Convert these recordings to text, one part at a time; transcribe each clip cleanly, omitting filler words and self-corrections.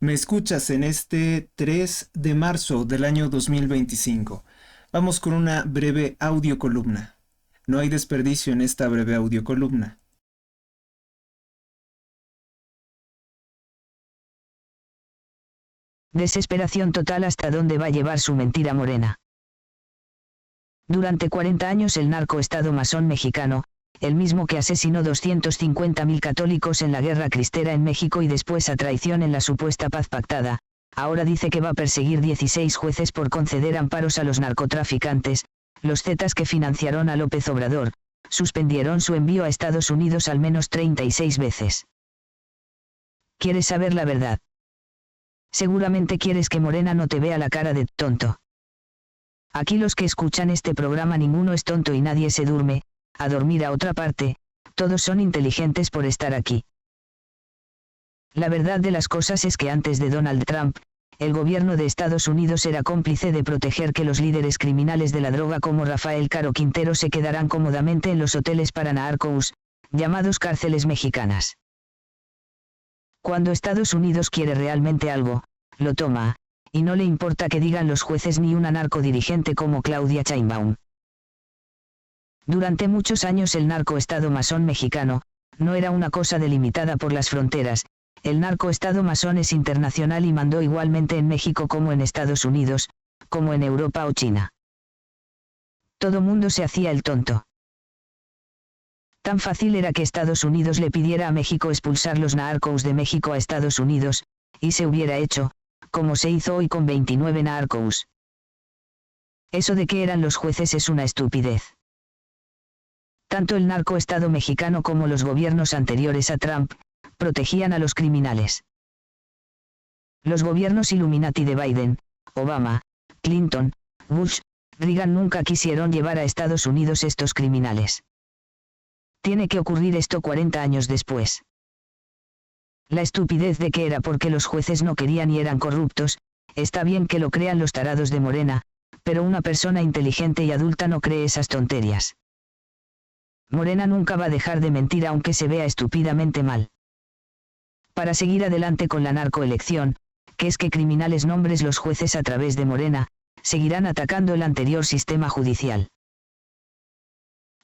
Me escuchas en este 3 de marzo del año 2025. Vamos con una breve audiocolumna. No hay desperdicio en esta breve audiocolumna. Desesperación total hasta dónde va a llevar su mentira Morena. Durante 40 años el narcoestado masón mexicano, el mismo que asesinó 250.000 católicos en la guerra cristera en México y después a traición en la supuesta paz pactada, ahora dice que va a perseguir 16 jueces por conceder amparos a los narcotraficantes, los zetas que financiaron a López Obrador, suspendieron su envío a Estados Unidos al menos 36 veces. ¿Quieres saber la verdad? Seguramente quieres que Morena no te vea la cara de tonto. Aquí los que escuchan este programa ninguno es tonto y nadie se duerme, a dormir a otra parte, todos son inteligentes por estar aquí. La verdad de las cosas es que antes de Donald Trump, el gobierno de Estados Unidos era cómplice de proteger que los líderes criminales de la droga como Rafael Caro Quintero se quedaran cómodamente en los hoteles para narcos, llamados cárceles mexicanas. Cuando Estados Unidos quiere realmente algo, lo toma, y no le importa que digan los jueces ni una narcodirigente como Claudia Sheinbaum. Durante muchos años el narcoestado masón mexicano, no era una cosa delimitada por las fronteras, el narcoestado masón es internacional y mandó igualmente en México como en Estados Unidos, como en Europa o China. Todo mundo se hacía el tonto. Tan fácil era que Estados Unidos le pidiera a México expulsar los narcos de México a Estados Unidos, y se hubiera hecho, como se hizo hoy con 29 narcos. Eso de que eran los jueces es una estupidez. Tanto el narcoestado mexicano como los gobiernos anteriores a Trump, protegían a los criminales. Los gobiernos Illuminati de Biden, Obama, Clinton, Bush, Reagan nunca quisieron llevar a Estados Unidos estos criminales. Tiene que ocurrir esto 40 años después. La estupidez de que era porque los jueces no querían y eran corruptos, está bien que lo crean los tarados de Morena, pero una persona inteligente y adulta no cree esas tonterías. Morena nunca va a dejar de mentir aunque se vea estúpidamente mal. Para seguir adelante con la narcoelección, que es que criminales nombres los jueces a través de Morena, seguirán atacando el anterior sistema judicial.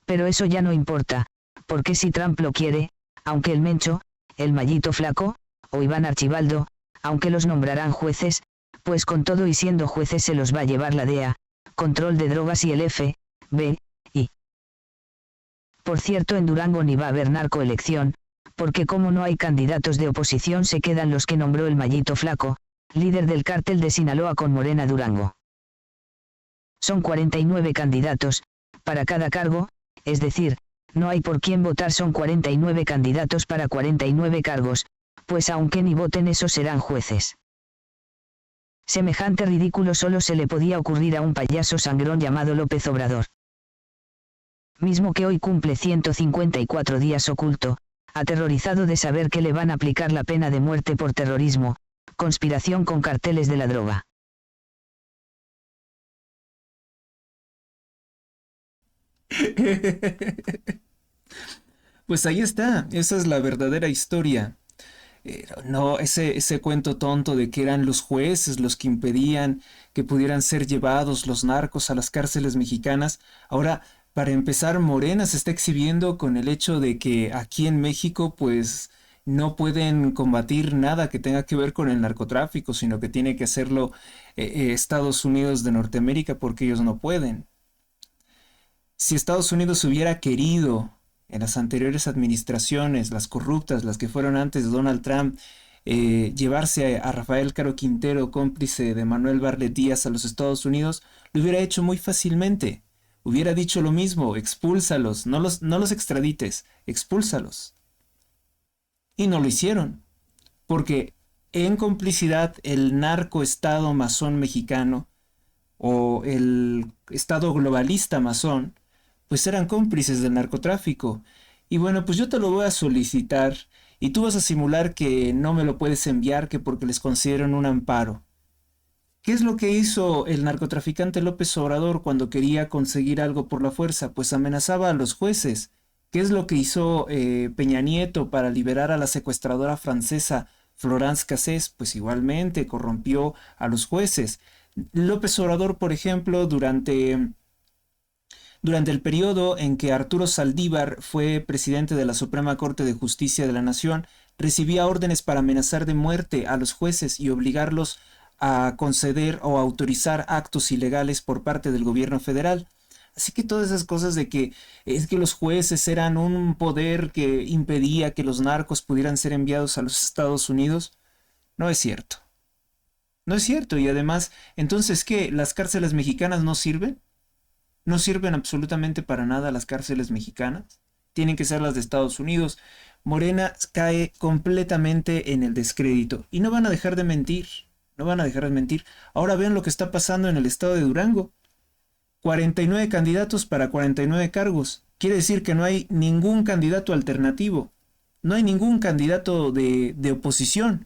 Pero eso ya no importa, porque si Trump lo quiere, aunque el Mencho, el Mallito Flaco, o Iván Archibaldo, aunque los nombrarán jueces, pues con todo y siendo jueces se los va a llevar la DEA, control de drogas y el FBI. Por cierto, en Durango ni va a haber narcoelección, porque como no hay candidatos de oposición se quedan los que nombró el Mallito Flaco, líder del cártel de Sinaloa con Morena Durango. Son 49 candidatos, para cada cargo, es decir, no hay por quién votar, son 49 candidatos para 49 cargos, pues aunque ni voten esos serán jueces. Semejante ridículo solo se le podía ocurrir a un payaso sangrón llamado López Obrador. Mismo que hoy cumple 154 días oculto, aterrorizado de saber que le van a aplicar la pena de muerte por terrorismo, conspiración con carteles de la droga. Pues ahí está, esa es la verdadera historia. No, ese cuento tonto de que eran los jueces los que impedían que pudieran ser llevados los narcos a las cárceles mexicanas. Ahora, para empezar, Morena se está exhibiendo con el hecho de que aquí en México, pues, no pueden combatir nada que tenga que ver con el narcotráfico, sino que tiene que hacerlo Estados Unidos de Norteamérica porque ellos no pueden. Si Estados Unidos hubiera querido en las anteriores administraciones, las corruptas, las que fueron antes de Donald Trump, llevarse a Rafael Caro Quintero, cómplice de Manuel Barlet Díaz, a los Estados Unidos, lo hubiera hecho muy fácilmente. Hubiera dicho lo mismo: expúlsalos, no los extradites, expúlsalos. Y no lo hicieron, porque en complicidad el narcoestado masón mexicano o el estado globalista masón, pues eran cómplices del narcotráfico. Y bueno, pues yo te lo voy a solicitar y tú vas a simular que no me lo puedes enviar, que porque les consideran un amparo. ¿Qué es lo que hizo el narcotraficante López Obrador cuando quería conseguir algo por la fuerza? Pues amenazaba a los jueces. ¿Qué es lo que hizo Peña Nieto para liberar a la secuestradora francesa Florence Cassés, pues igualmente corrompió a los jueces. López Obrador, por ejemplo, durante el periodo en que Arturo Saldívar fue presidente de la Suprema Corte de Justicia de la Nación, recibía órdenes para amenazar de muerte a los jueces y obligarlos a conceder o autorizar actos ilegales por parte del gobierno federal. Así que todas esas cosas de que es que los jueces eran un poder que impedía que los narcos pudieran ser enviados a los Estados Unidos, no es cierto. No es cierto. Y además, entonces, ¿qué? ¿Las cárceles mexicanas no sirven? ¿No sirven absolutamente para nada las cárceles mexicanas? Tienen que ser las de Estados Unidos. Morena cae completamente en el descrédito. Y no van a dejar de mentir. No van a dejar de mentir. Ahora vean lo que está pasando en el estado de Durango. 49 candidatos para 49 cargos. Quiere decir que no hay ningún candidato alternativo. No hay ningún candidato de oposición.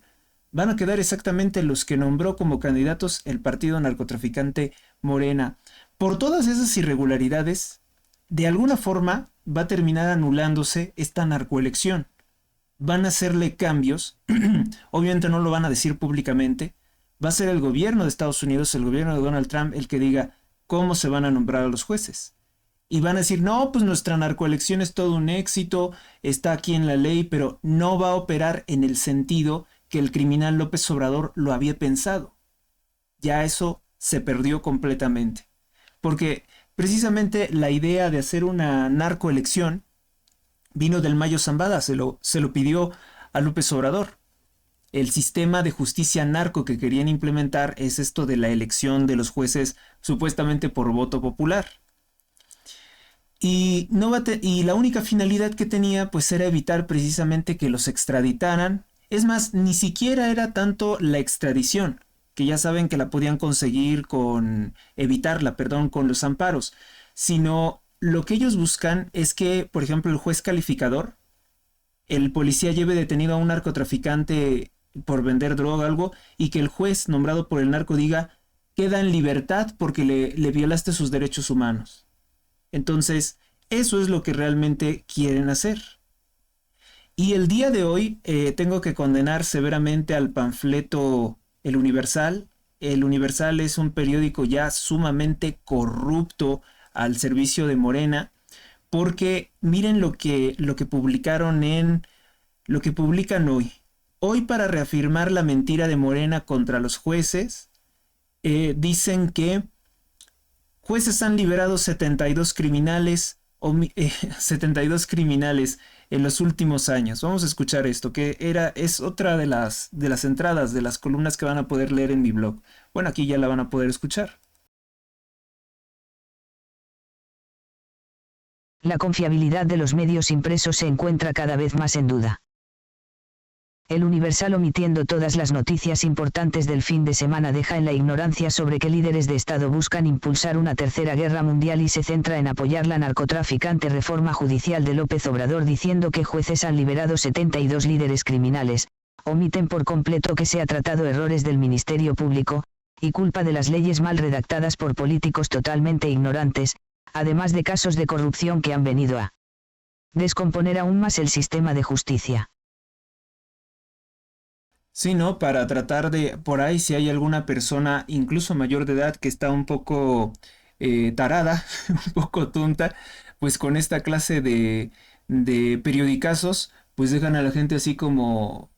Van a quedar exactamente los que nombró como candidatos el partido narcotraficante Morena. Por todas esas irregularidades, de alguna forma va a terminar anulándose esta narcoelección. Van a hacerle cambios, obviamente no lo van a decir públicamente, va a ser el gobierno de Estados Unidos, el gobierno de Donald Trump, el que diga cómo se van a nombrar a los jueces. Y van a decir, no, pues nuestra narcoelección es todo un éxito, está aquí en la ley, pero no va a operar en el sentido que el criminal López Obrador lo había pensado. Ya eso se perdió completamente. Porque precisamente la idea de hacer una narcoelección vino del Mayo Zambada, se lo pidió a López Obrador. El sistema de justicia narco que querían implementar es esto de la elección de los jueces supuestamente por voto popular. Y la única finalidad que tenía pues era evitar precisamente que los extraditaran. Es más, ni siquiera era tanto la extradición, que ya saben que la podían conseguir evitarla, con los amparos, sino lo que ellos buscan es que, por ejemplo, el juez calificador, el policía lleve detenido a un narcotraficante por vender droga o algo, y que el juez nombrado por el narco diga, queda en libertad porque le violaste sus derechos humanos. Entonces, eso es lo que realmente quieren hacer. Y el día de hoy tengo que condenar severamente al panfleto El Universal. El Universal es un periódico ya sumamente corrupto al servicio de Morena, porque miren lo que publican hoy. Hoy, para reafirmar la mentira de Morena contra los jueces, dicen que jueces han liberado 72 criminales, 72 criminales en los últimos años. Vamos a escuchar esto, es otra de las entradas de las columnas que van a poder leer en mi blog. Bueno, aquí ya la van a poder escuchar. La confiabilidad de los medios impresos se encuentra cada vez más en duda. El Universal, omitiendo todas las noticias importantes del fin de semana, deja en la ignorancia sobre que líderes de Estado buscan impulsar una tercera guerra mundial y se centra en apoyar la narcotraficante reforma judicial de López Obrador, diciendo que jueces han liberado 72 líderes criminales. Omiten por completo que se ha tratado errores del Ministerio Público, y culpa de las leyes mal redactadas por políticos totalmente ignorantes, además de casos de corrupción que han venido a descomponer aún más el sistema de justicia. Sí, ¿no? Para tratar de, por ahí, si hay alguna persona, incluso mayor de edad, que está un poco tarada, un poco tonta, pues con esta clase de periodicazos, pues dejan a la gente así como,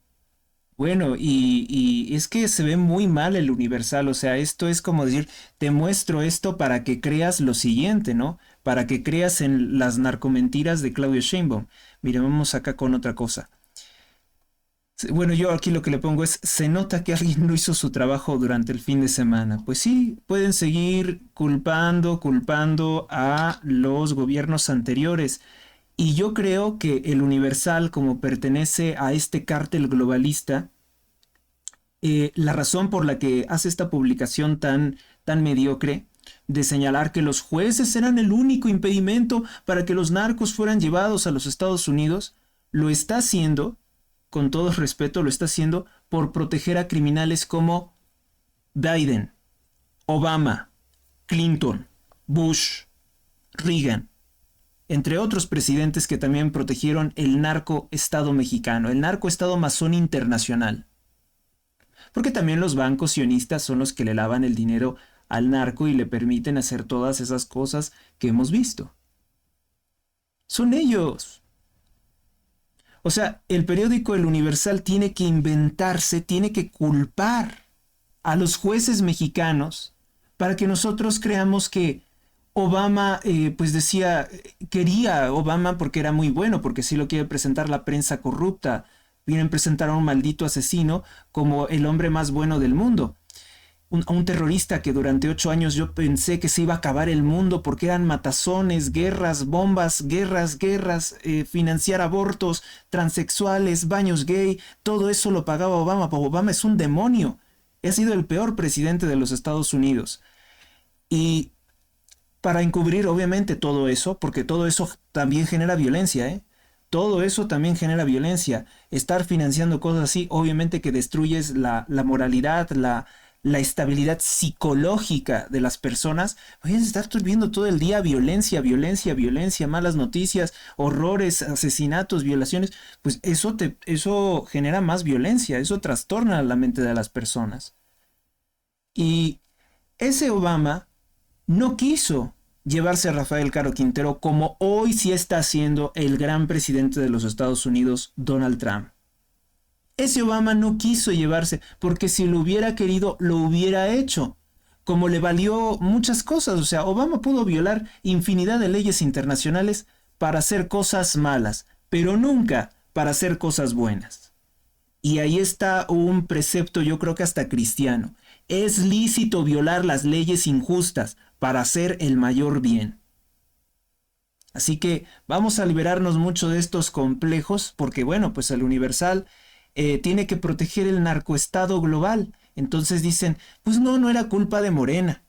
bueno, y es que se ve muy mal el Universal, o sea, esto es como decir, te muestro esto para que creas lo siguiente, ¿no? Para que creas en las narcomentiras de Claudio Sheinbaum. Mire, vamos acá con otra cosa. Bueno, yo aquí lo que le pongo es, se nota que alguien no hizo su trabajo durante el fin de semana. Pues sí, pueden seguir culpando a los gobiernos anteriores. Y yo creo que el Universal, como pertenece a este cártel globalista, la razón por la que hace esta publicación tan mediocre de señalar que los jueces eran el único impedimento para que los narcos fueran llevados a los Estados Unidos, lo está haciendo, con todo respeto, lo está haciendo por proteger a criminales como Biden, Obama, Clinton, Bush, Reagan, entre otros presidentes que también protegieron el narcoestado mexicano, el narcoestado masón internacional. porque también los bancos sionistas son los que le lavan el dinero al narco y le permiten hacer todas esas cosas que hemos visto. Son ellos. O sea, el periódico El Universal tiene que inventarse, tiene que culpar a los jueces mexicanos para que nosotros creamos que Obama, pues decía, quería Obama porque era muy bueno, porque sí lo quiere presentar la prensa corrupta. Vienen a presentar a un maldito asesino como el hombre más bueno del mundo. A un terrorista que durante 8 años yo pensé que se iba a acabar el mundo porque eran matazones, guerras, bombas, guerras, financiar abortos, transexuales, baños gay, todo eso lo pagaba Obama. Obama es un demonio. Ha sido el peor presidente de los Estados Unidos. Y para encubrir obviamente todo eso, porque todo eso también genera violencia, ¿eh? Todo eso también genera violencia. Estar financiando cosas así, obviamente que destruyes la moralidad, la estabilidad psicológica de las personas. Vayan a estar viendo todo el día violencia, violencia, violencia, malas noticias, horrores, asesinatos, violaciones. Pues eso genera más violencia, eso trastorna la mente de las personas. Y ese Obama no quiso llevarse a Rafael Caro Quintero como hoy sí está haciendo el gran presidente de los Estados Unidos, Donald Trump. Ese Obama no quiso llevarse, porque si lo hubiera querido, lo hubiera hecho. Como le valió muchas cosas, o sea, Obama pudo violar infinidad de leyes internacionales para hacer cosas malas, pero nunca para hacer cosas buenas. Y ahí está un precepto, yo creo que hasta cristiano. Es lícito violar las leyes injustas para hacer el mayor bien. Así que vamos a liberarnos mucho de estos complejos, porque bueno, pues el Universal tiene que proteger el narcoestado global. Entonces dicen, pues no era culpa de Morena.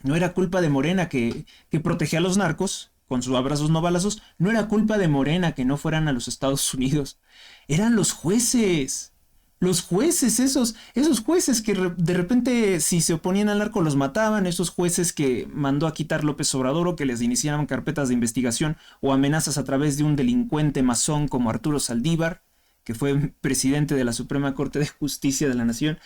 No era culpa de Morena que protegía a los narcos con sus abrazos no balazos. No era culpa de Morena que no fueran a los Estados Unidos. Eran los jueces. Los jueces, esos jueces que de repente si se oponían al narco los mataban, esos jueces que mandó a quitar López Obrador o que les iniciaban carpetas de investigación o amenazas a través de un delincuente masón como Arturo Saldívar, que fue presidente de la Suprema Corte de Justicia de la Nación,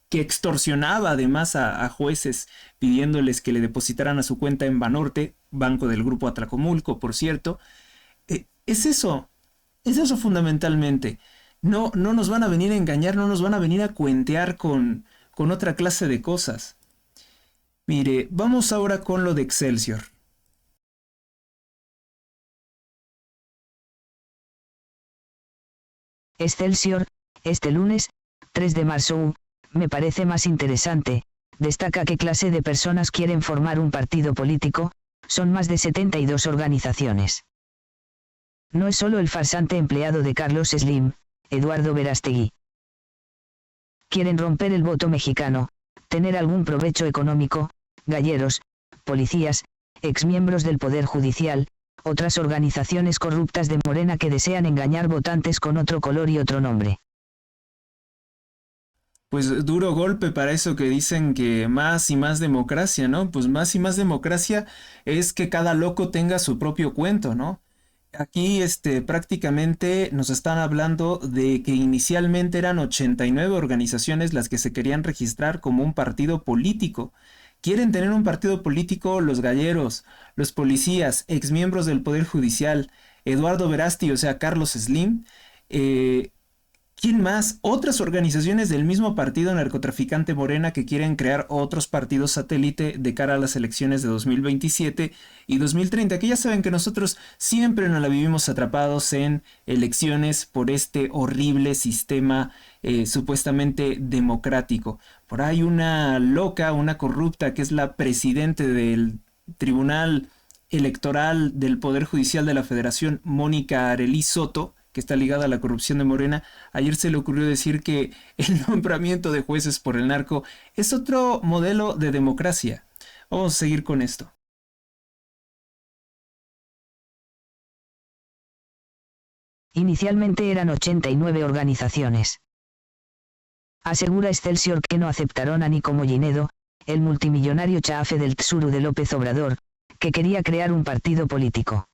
que extorsionaba además a jueces pidiéndoles que le depositaran a su cuenta en Banorte, banco del Grupo Atlacomulco, por cierto. Es eso fundamentalmente. No nos van a venir a engañar, no nos van a venir a cuentear con otra clase de cosas. Mire, vamos ahora con lo de Excelsior. Excelsior, este lunes, 3 de marzo, me parece más interesante, destaca qué clase de personas quieren formar un partido político, son más de 72 organizaciones. No es solo el farsante empleado de Carlos Slim, Eduardo Verástegui. Quieren romper el voto mexicano, tener algún provecho económico, galleros, policías, exmiembros del Poder Judicial, otras organizaciones corruptas de Morena que desean engañar votantes con otro color y otro nombre. Pues duro golpe para eso que dicen que más y más democracia, ¿no? Pues más y más democracia es que cada loco tenga su propio cuento, ¿no? Aquí prácticamente nos están hablando de que inicialmente eran 89 organizaciones las que se querían registrar como un partido político. Quieren tener un partido político los galleros, los policías, exmiembros del Poder Judicial, Eduardo Verástegui, o sea, Carlos Slim, ¿quién más? Otras organizaciones del mismo partido narcotraficante Morena que quieren crear otros partidos satélite de cara a las elecciones de 2027 y 2030, que ya saben que nosotros siempre nos la vivimos atrapados en elecciones por este horrible sistema supuestamente democrático. Por ahí una loca, una corrupta que es la presidente del Tribunal Electoral del Poder Judicial de la Federación, Mónica Arelí Soto, que está ligada a la corrupción de Morena, ayer se le ocurrió decir que el nombramiento de jueces por el narco es otro modelo de democracia. Vamos a seguir con esto. Inicialmente eran 89 organizaciones. Asegura Excelsior que no aceptaron a Nico Mollinedo, el multimillonario chafe del Tsuru de López Obrador, que quería crear un partido político.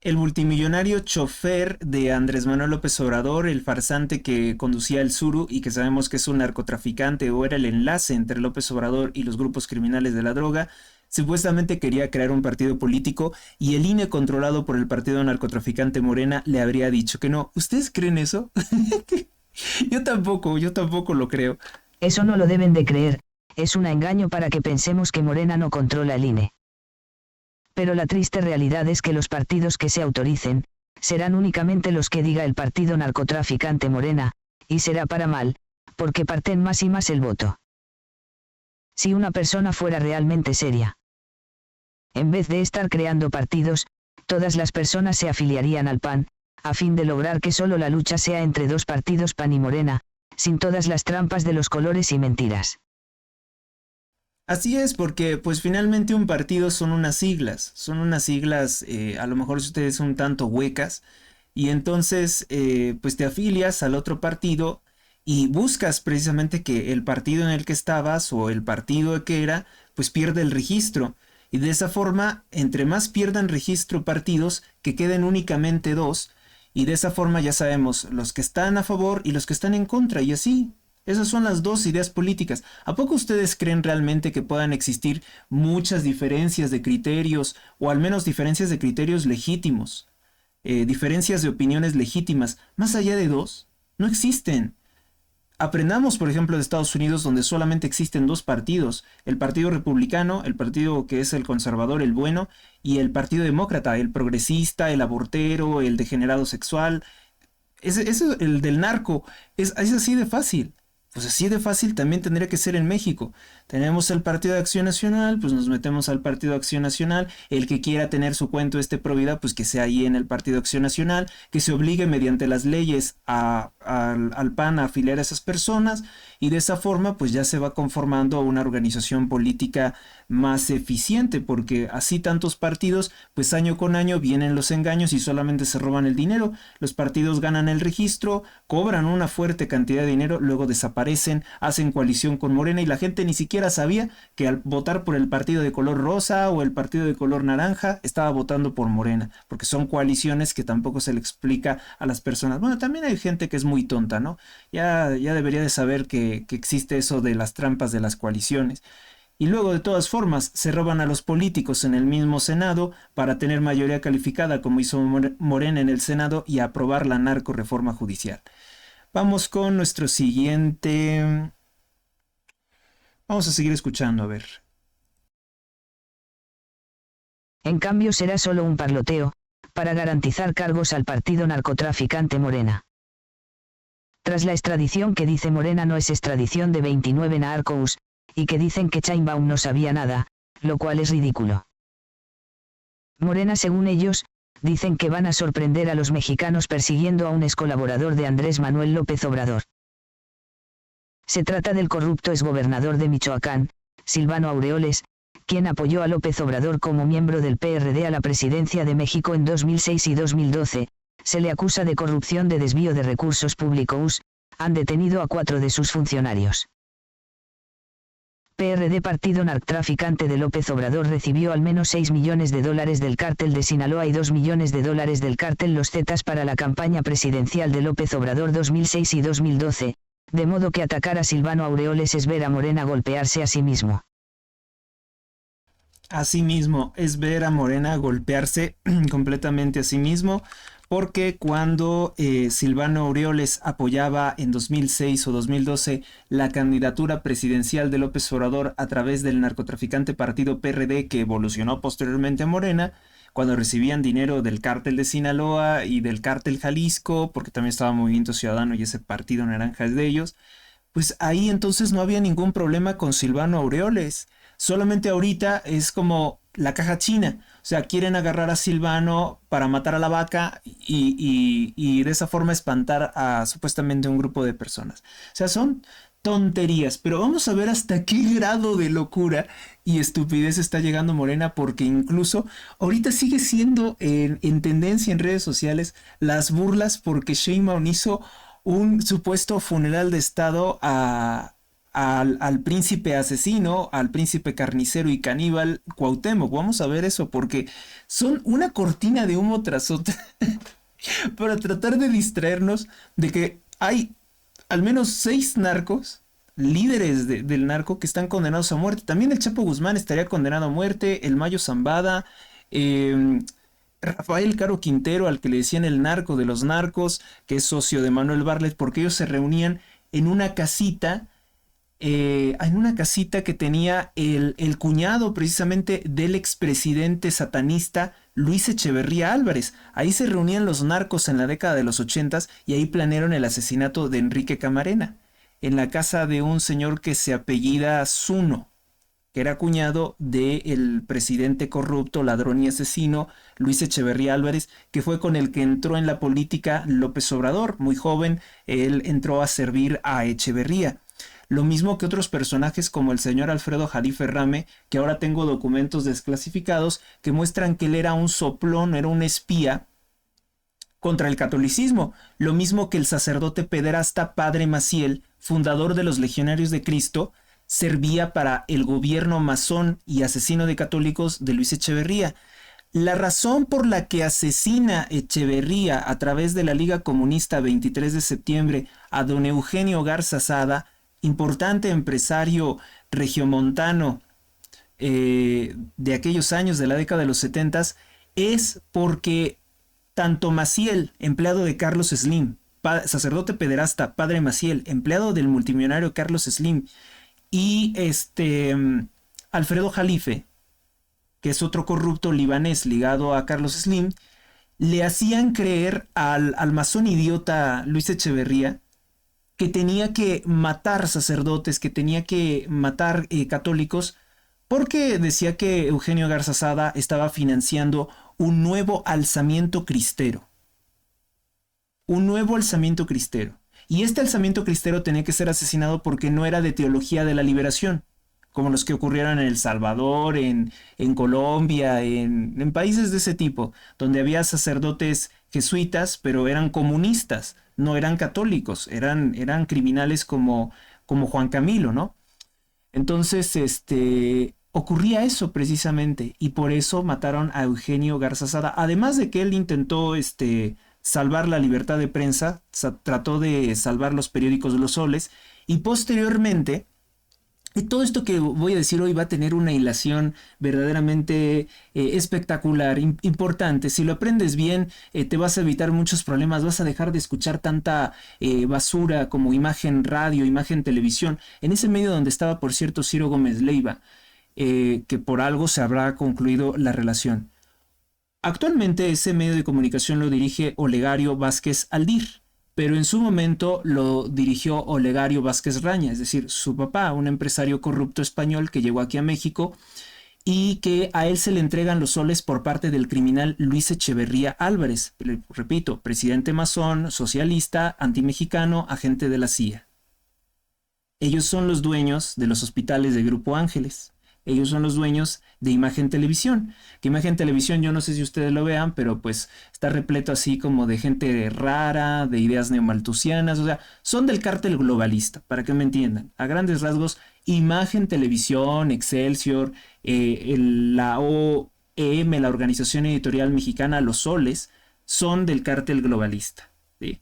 El multimillonario chofer de Andrés Manuel López Obrador, el farsante que conducía el Suru y que sabemos que es un narcotraficante o era el enlace entre López Obrador y los grupos criminales de la droga, supuestamente quería crear un partido político y el INE controlado por el partido narcotraficante Morena le habría dicho que no. ¿Ustedes creen eso? Yo tampoco lo creo. Eso no lo deben de creer, es un engaño para que pensemos que Morena no controla el INE. Pero la triste realidad es que los partidos que se autoricen, serán únicamente los que diga el partido narcotraficante Morena, y será para mal, porque parten más y más el voto. Si una persona fuera realmente seria, en vez de estar creando partidos, todas las personas se afiliarían al PAN, a fin de lograr que solo la lucha sea entre dos partidos PAN y Morena, sin todas las trampas de los colores y mentiras. Así es, porque pues finalmente un partido son unas siglas a lo mejor ustedes un tanto huecas, y entonces pues te afilias al otro partido y buscas precisamente que el partido en el que estabas o el partido que era, pues pierda el registro. Y de esa forma, entre más pierdan registro partidos, que queden únicamente dos, y de esa forma ya sabemos los que están a favor y los que están en contra, y así. Esas son las dos ideas políticas. ¿A poco ustedes creen realmente que puedan existir muchas diferencias de criterios, o al menos diferencias de criterios legítimos, diferencias de opiniones legítimas, más allá de dos? No existen. Aprendamos, por ejemplo, de Estados Unidos, donde solamente existen dos partidos: el Partido Republicano, el partido que es el conservador, el bueno, y el Partido Demócrata, el progresista, el abortero, el degenerado sexual. El del narco, es así de fácil. Pues así de fácil también tendría que ser en México. Tenemos el Partido de Acción Nacional, pues nos metemos al Partido de Acción Nacional. El que quiera tener su cuento pro vida, pues que sea ahí en el Partido de Acción Nacional, que se obligue mediante las leyes al PAN a afiliar a esas personas, y de esa forma pues ya se va conformando una organización política más eficiente, porque así tantos partidos, pues año con año vienen los engaños y solamente se roban el dinero. Los partidos ganan el registro, cobran una fuerte cantidad de dinero, luego desaparecen, hacen coalición con Morena y la gente ni siquiera sabía que al votar por el partido de color rosa o el partido de color naranja estaba votando por Morena, porque son coaliciones que tampoco se le explica a las personas. Bueno, también hay gente que es muy tonta, ¿no? Ya debería de saber que existe eso de las trampas de las coaliciones. Y luego, de todas formas, se roban a los políticos en el mismo Senado para tener mayoría calificada, como hizo Morena en el Senado, y aprobar la narcoreforma judicial. Vamos con nuestro siguiente. Vamos a seguir escuchando, a ver. En cambio será solo un parloteo, para garantizar cargos al partido narcotraficante Morena. Tras la extradición que dice Morena no es extradición de 29 narcos, y que dicen que Sheinbaum no sabía nada, lo cual es ridículo. Morena, según ellos, dicen que van a sorprender a los mexicanos persiguiendo a un ex colaborador de Andrés Manuel López Obrador. Se trata del corrupto exgobernador de Michoacán, Silvano Aureoles, quien apoyó a López Obrador como miembro del PRD a la presidencia de México en 2006 y 2012, se le acusa de corrupción de desvío de recursos públicos. Han detenido a 4 de sus funcionarios. PRD, partido narcotraficante de López Obrador, recibió al menos $6 millones del cártel de Sinaloa y $2 millones del cártel Los Zetas para la campaña presidencial de López Obrador 2006 y 2012, de modo que atacar a Silvano Aureoles es ver a Morena golpearse a sí mismo. Asimismo, es ver a Morena golpearse completamente a sí mismo, porque cuando Silvano Aureoles apoyaba en 2006 o 2012 la candidatura presidencial de López Obrador a través del narcotraficante partido PRD, que evolucionó posteriormente a Morena, cuando recibían dinero del cártel de Sinaloa y del cártel Jalisco, porque también estaba Movimiento Ciudadano y ese partido naranja es de ellos, pues ahí entonces no había ningún problema con Silvano Aureoles. Solamente ahorita es como la caja china. O sea, quieren agarrar a Silvano para matar a la vaca y de esa forma espantar a supuestamente un grupo de personas. O sea, son tonterías, pero vamos a ver hasta qué grado de locura y estupidez está llegando Morena, porque incluso ahorita sigue siendo en tendencia en redes sociales las burlas porque Sheinbaum hizo un supuesto funeral de estado al príncipe asesino, al príncipe carnicero y caníbal Cuauhtémoc. Vamos a ver eso porque son una cortina de humo tras otra para tratar de distraernos de que hay al menos 6 narcos, líderes del narco, que están condenados a muerte. También el Chapo Guzmán estaría condenado a muerte, el Mayo Zambada, eh, Rafael Caro Quintero, al que le decían el narco de los narcos, que es socio de Manuel Barlet, porque ellos se reunían en una casita, que tenía el cuñado precisamente del expresidente satanista Luis Echeverría Álvarez. Ahí se reunían los narcos en la década de los 80 y ahí planearon el asesinato de Enrique Camarena, en la casa de un señor que se apellida Zuno, que era cuñado del presidente corrupto, ladrón y asesino Luis Echeverría Álvarez, que fue con el que entró en la política López Obrador. Muy joven, él entró a servir a Echeverría. Lo mismo que otros personajes como el señor Alfredo Jalife Rame, que ahora tengo documentos desclasificados que muestran que él era un soplón, era un espía contra el catolicismo. Lo mismo que el sacerdote pederasta Padre Maciel, fundador de los Legionarios de Cristo, servía para el gobierno masón y asesino de católicos de Luis Echeverría. La razón por la que asesina Echeverría a través de la Liga Comunista 23 de septiembre a don Eugenio Garza Sada, importante empresario regiomontano de aquellos años de la década de los 70, es porque tanto Maciel, empleado de Carlos Slim, sacerdote pederasta, Padre Maciel, empleado del multimillonario Carlos Slim, y Alfredo Jalife, que es otro corrupto libanés ligado a Carlos Slim, le hacían creer al masón idiota Luis Echeverría que tenía que matar sacerdotes, que tenía que matar católicos, porque decía que Eugenio Garza Sada estaba financiando un nuevo alzamiento cristero. Un nuevo alzamiento cristero. Y este alzamiento cristero tenía que ser asesinado porque no era de teología de la liberación, como los que ocurrieron en El Salvador, en Colombia, en países de ese tipo, donde había sacerdotes jesuitas, pero eran comunistas, no eran católicos, eran criminales como Juan Camilo, ¿no? Entonces, ocurría eso precisamente, y por eso mataron a Eugenio Garza Sada. Además de que él intentó, salvar la libertad de prensa, trató de salvar los periódicos de los soles, y posteriormente, y todo esto que voy a decir hoy va a tener una hilación verdaderamente espectacular, importante. Si lo aprendes bien, te vas a evitar muchos problemas, vas a dejar de escuchar tanta basura como imagen radio, imagen televisión, en ese medio donde estaba, por cierto, Ciro Gómez Leiva, que por algo se habrá concluido la relación. Actualmente ese medio de comunicación lo dirige Olegario Vázquez Aldir, pero en su momento lo dirigió Olegario Vázquez Raña, es decir, su papá, un empresario corrupto español que llegó aquí a México y que a él se le entregan los soles por parte del criminal Luis Echeverría Álvarez, repito, presidente masón, socialista, antimexicano, agente de la CIA. Ellos son los dueños de los hospitales de Grupo Ángeles. Ellos son los dueños de Imagen Televisión. Que Imagen Televisión, yo no sé si ustedes lo vean, pero pues está repleto así como de gente rara, de ideas neomalthusianas, o sea, son del cártel globalista, para que me entiendan. A grandes rasgos, Imagen Televisión, Excelsior, la OEM, la Organización Editorial Mexicana, Los Soles, son del cártel globalista, ¿sí?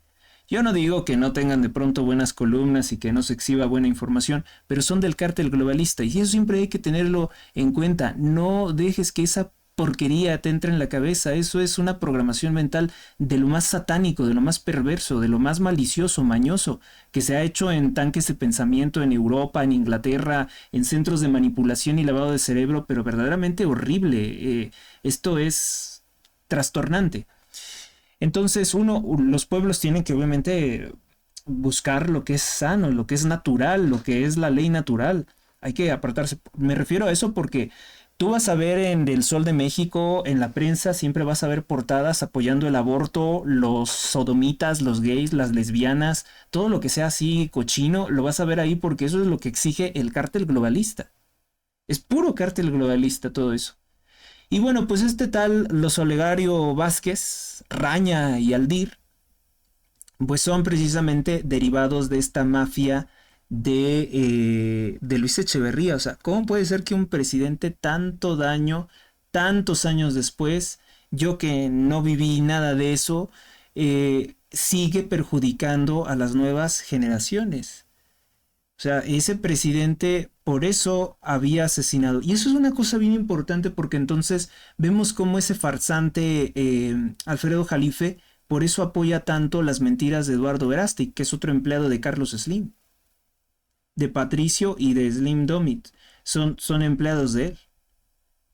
Yo no digo que no tengan de pronto buenas columnas y que no se exhiba buena información, pero son del cártel globalista y eso siempre hay que tenerlo en cuenta. No dejes que esa porquería te entre en la cabeza. Eso es una programación mental de lo más satánico, de lo más perverso, de lo más malicioso, mañoso, que se ha hecho en tanques de pensamiento en Europa, en Inglaterra, en centros de manipulación y lavado de cerebro, pero verdaderamente horrible. Esto es trastornante. Entonces los pueblos tienen que obviamente buscar lo que es sano, lo que es natural, lo que es la ley natural. Hay que apartarse. Me refiero a eso porque tú vas a ver en El Sol de México, en la prensa, siempre vas a ver portadas apoyando el aborto, los sodomitas, los gays, las lesbianas, todo lo que sea así cochino, lo vas a ver ahí porque eso es lo que exige el cártel globalista. Es puro cártel globalista todo eso. Y bueno, pues los Olegario Vázquez, Raña y Aldir, pues son precisamente derivados de esta mafia de Luis Echeverría. O sea, ¿cómo puede ser que un presidente tanto daño, tantos años después, yo que no viví nada de eso, sigue perjudicando a las nuevas generaciones? O sea, ese presidente por eso había asesinado. Y eso es una cosa bien importante porque entonces vemos cómo ese farsante Alfredo Jalife por eso apoya tanto las mentiras de Eduardo Verástig, que es otro empleado de Carlos Slim, de Patricio y de Slim Domit. Son empleados de él.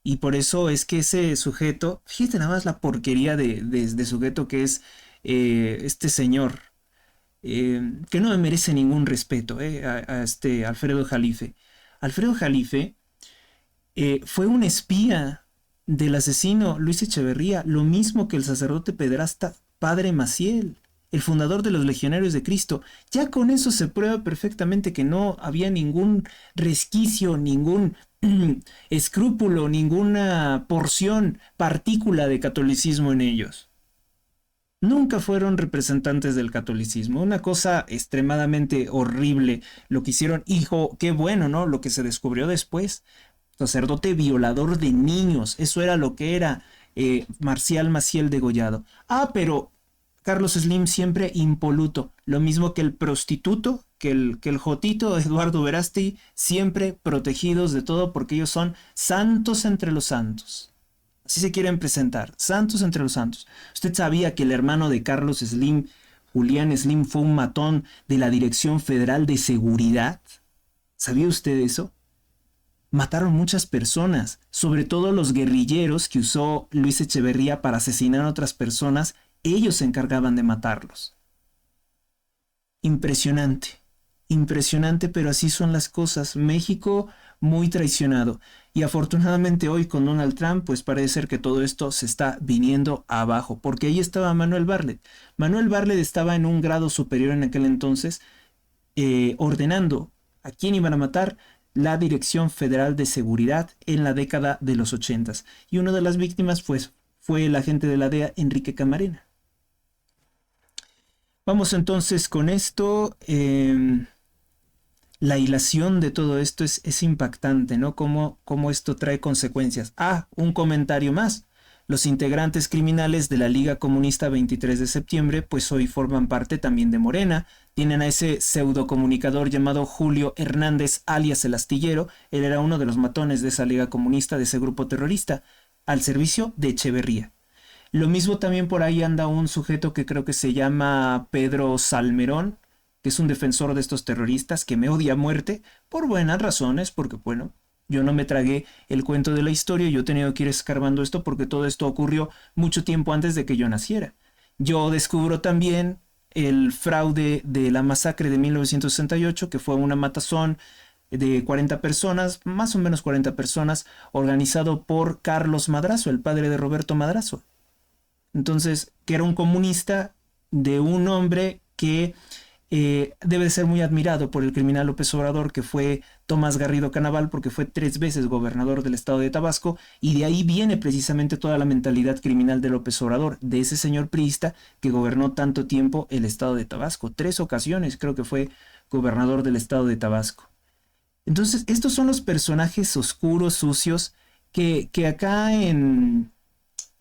Y por eso es que ese sujeto, fíjate nada más la porquería de sujeto que es este señor, que no me merece ningún respeto, a este Alfredo Jalife. Alfredo Jalife fue un espía del asesino Luis Echeverría, lo mismo que el sacerdote pederasta Padre Maciel, el fundador de los Legionarios de Cristo. Ya con eso se prueba perfectamente que no había ningún resquicio, ningún escrúpulo, ninguna porción, partícula de catolicismo en ellos. Nunca fueron representantes del catolicismo. Una cosa extremadamente horrible lo que hicieron. Hijo, qué bueno, ¿no? Lo que se descubrió después. Sacerdote violador de niños. Eso era lo que era Marcial Maciel degollado. Ah, pero Carlos Slim siempre impoluto. Lo mismo que el prostituto, que el jotito Eduardo Verástegui, siempre protegidos de todo porque ellos son santos entre los santos. Así se quieren presentar, santos entre los santos. ¿Usted sabía que el hermano de Carlos Slim, Julián Slim, fue un matón de la Dirección Federal de Seguridad? ¿Sabía usted eso? Mataron muchas personas, sobre todo los guerrilleros que usó Luis Echeverría para asesinar a otras personas, ellos se encargaban de matarlos. Impresionante, impresionante, pero así son las cosas. México muy traicionado. Y afortunadamente hoy con Donald Trump, pues parece ser que todo esto se está viniendo abajo, porque ahí estaba Manuel Bartlett. Manuel Bartlett estaba en un grado superior en aquel entonces, ordenando a quién iban a matar la Dirección Federal de Seguridad en la década de los 80. Y una de las víctimas fue el agente de la DEA, Enrique Camarena. Vamos entonces con esto. La hilación de todo esto es impactante, ¿no? Cómo esto trae consecuencias. Ah, un comentario más. Los integrantes criminales de la Liga Comunista 23 de septiembre, pues hoy forman parte también de Morena. Tienen a ese pseudocomunicador llamado Julio Hernández, alias el Astillero. Él era uno de los matones de esa Liga Comunista, de ese grupo terrorista, al servicio de Echeverría. Lo mismo también por ahí anda un sujeto que creo que se llama Pedro Salmerón, que es un defensor de estos terroristas que me odia a muerte por buenas razones, porque bueno, yo no me tragué el cuento de la historia, yo he tenido que ir escarbando esto porque todo esto ocurrió mucho tiempo antes de que yo naciera. Yo descubro también el fraude de la masacre de 1968, que fue una matazón de 40 personas, más o menos 40 personas, organizado por Carlos Madrazo, el padre de Roberto Madrazo. Entonces, que era un comunista de un hombre que debe de ser muy admirado por el criminal López Obrador, que fue Tomás Garrido Canaval, porque fue 3 veces gobernador del estado de Tabasco, y de ahí viene precisamente toda la mentalidad criminal de López Obrador, de ese señor priista que gobernó tanto tiempo el estado de Tabasco. 3 ocasiones creo que fue gobernador del estado de Tabasco. Entonces, estos son los personajes oscuros, sucios, que acá en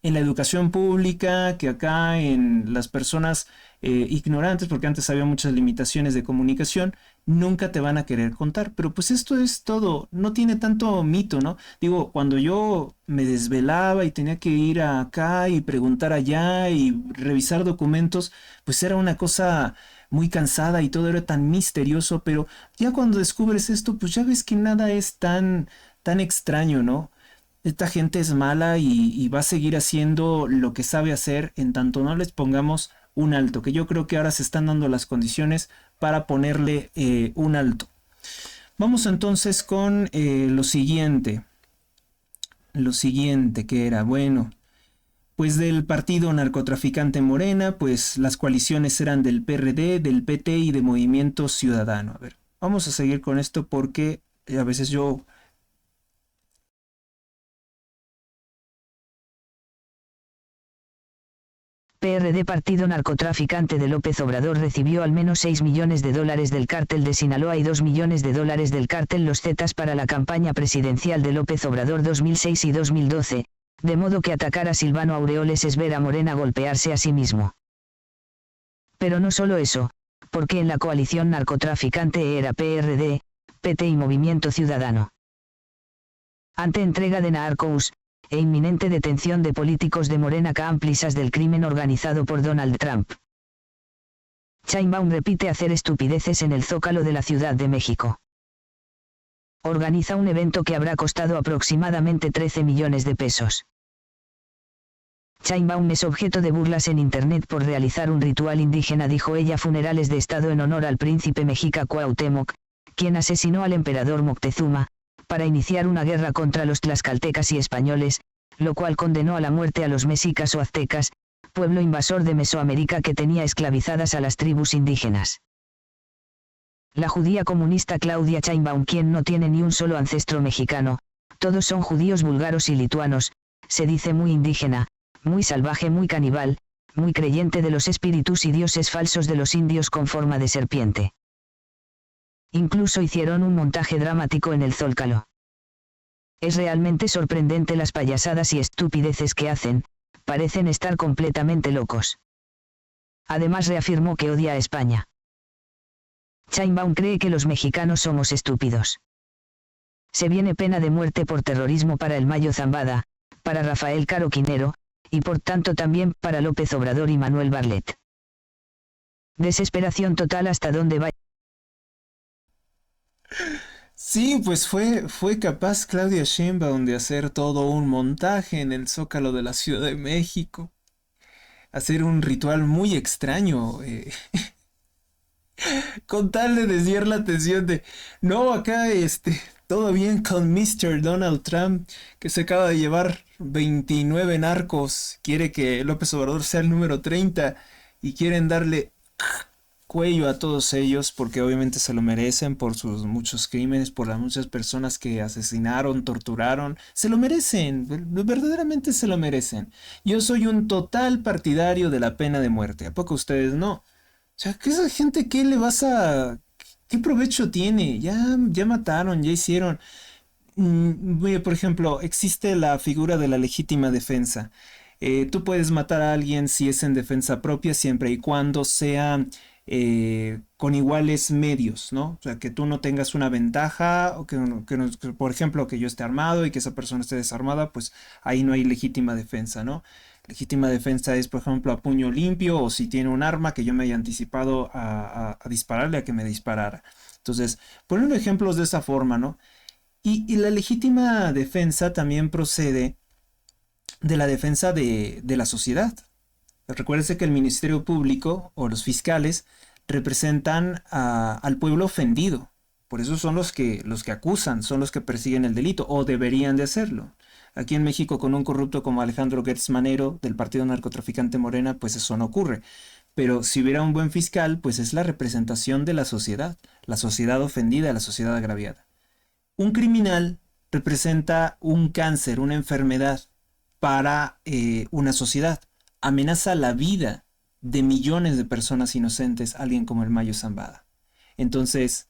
la educación pública, que acá en las personas ignorantes, porque antes había muchas limitaciones de comunicación, nunca te van a querer contar. Pero pues esto es todo, no tiene tanto mito, ¿no? Digo, cuando yo me desvelaba y tenía que ir acá y preguntar allá y revisar documentos, pues era una cosa muy cansada y todo era tan misterioso, pero ya cuando descubres esto, pues ya ves que nada es tan extraño, ¿no? Esta gente es mala y va a seguir haciendo lo que sabe hacer en tanto no les pongamos un alto, que yo creo que ahora se están dando las condiciones para ponerle un alto. Vamos entonces con lo siguiente que era, bueno, pues del partido narcotraficante Morena, pues las coaliciones eran del PRD, del PT y de Movimiento Ciudadano. A ver, vamos a seguir con esto porque a veces yo... PRD, partido narcotraficante de López Obrador, recibió al menos 6 millones de dólares del cártel de Sinaloa y 2 millones de dólares del cártel Los Zetas para la campaña presidencial de López Obrador 2006 y 2012, de modo que atacar a Silvano Aureoles es ver a Morena golpearse a sí mismo. Pero no solo eso, porque en la coalición narcotraficante era PRD, PT y Movimiento Ciudadano. Ante entrega de narcos e inminente detención de políticos de Morena cómplices del crimen organizado por Donald Trump, Sheinbaum repite hacer estupideces en el Zócalo de la Ciudad de México. Organiza un evento que habrá costado aproximadamente 13 millones de pesos. Sheinbaum es objeto de burlas en internet por realizar un ritual indígena, dijo ella. Funerales de Estado en honor al príncipe mexica Cuauhtémoc, quien asesinó al emperador Moctezuma, para iniciar una guerra contra los tlaxcaltecas y españoles, lo cual condenó a la muerte a los mexicas o aztecas, pueblo invasor de Mesoamérica que tenía esclavizadas a las tribus indígenas. La judía comunista Claudia Sheinbaum, quien no tiene ni un solo ancestro mexicano, todos son judíos búlgaros y lituanos, se dice muy indígena, muy salvaje, muy caníbal, muy creyente de los espíritus y dioses falsos de los indios con forma de serpiente. Incluso hicieron un montaje dramático en el Zócalo. Es realmente sorprendente las payasadas y estupideces que hacen, parecen estar completamente locos. Además reafirmó que odia a España. Sheinbaum cree que los mexicanos somos estúpidos. Se viene pena de muerte por terrorismo para el Mayo Zambada, para Rafael Caro Quintero, y por tanto también para López Obrador y Manuel Bartlett. Desesperación total hasta donde va. Sí, pues fue capaz Claudia Sheinbaum de hacer todo un montaje en el Zócalo de la Ciudad de México, hacer un ritual muy extraño, con tal de desviar la atención de, no, acá todo bien con Mr. Donald Trump, que se acaba de llevar 29 narcos, quiere que López Obrador sea el número 30 y quieren darle cuello a todos ellos porque obviamente se lo merecen por sus muchos crímenes, por las muchas personas que asesinaron, torturaron, se lo merecen, verdaderamente se lo merecen. Yo soy un total partidario de la pena de muerte, ¿a poco ustedes no? O sea, que esa gente, ¿qué le vas a... ¿Qué provecho tiene? Ya mataron, ya hicieron... Mira, por ejemplo, existe la figura de la legítima defensa. Tú puedes matar a alguien si es en defensa propia, siempre y cuando sea con iguales medios, ¿no? O sea, que tú no tengas una ventaja, o que, por ejemplo, que yo esté armado y que esa persona esté desarmada, pues ahí no hay legítima defensa, ¿no? Legítima defensa es, por ejemplo, a puño limpio o si tiene un arma que yo me haya anticipado a dispararle, a que me disparara. Entonces, poniendo ejemplos de esa forma, ¿no? Y la legítima defensa también procede de la defensa de la sociedad. Recuérdese que el Ministerio Público o los fiscales representan al pueblo ofendido. Por eso son los que acusan, son los que persiguen el delito o deberían de hacerlo. Aquí en México con un corrupto como Alejandro Gertz Manero del partido narcotraficante Morena, pues eso no ocurre. Pero si hubiera un buen fiscal, pues es la representación de la sociedad ofendida, la sociedad agraviada. Un criminal representa un cáncer, una enfermedad para una sociedad. Amenaza la vida de millones de personas inocentes, alguien como el Mayo Zambada. Entonces,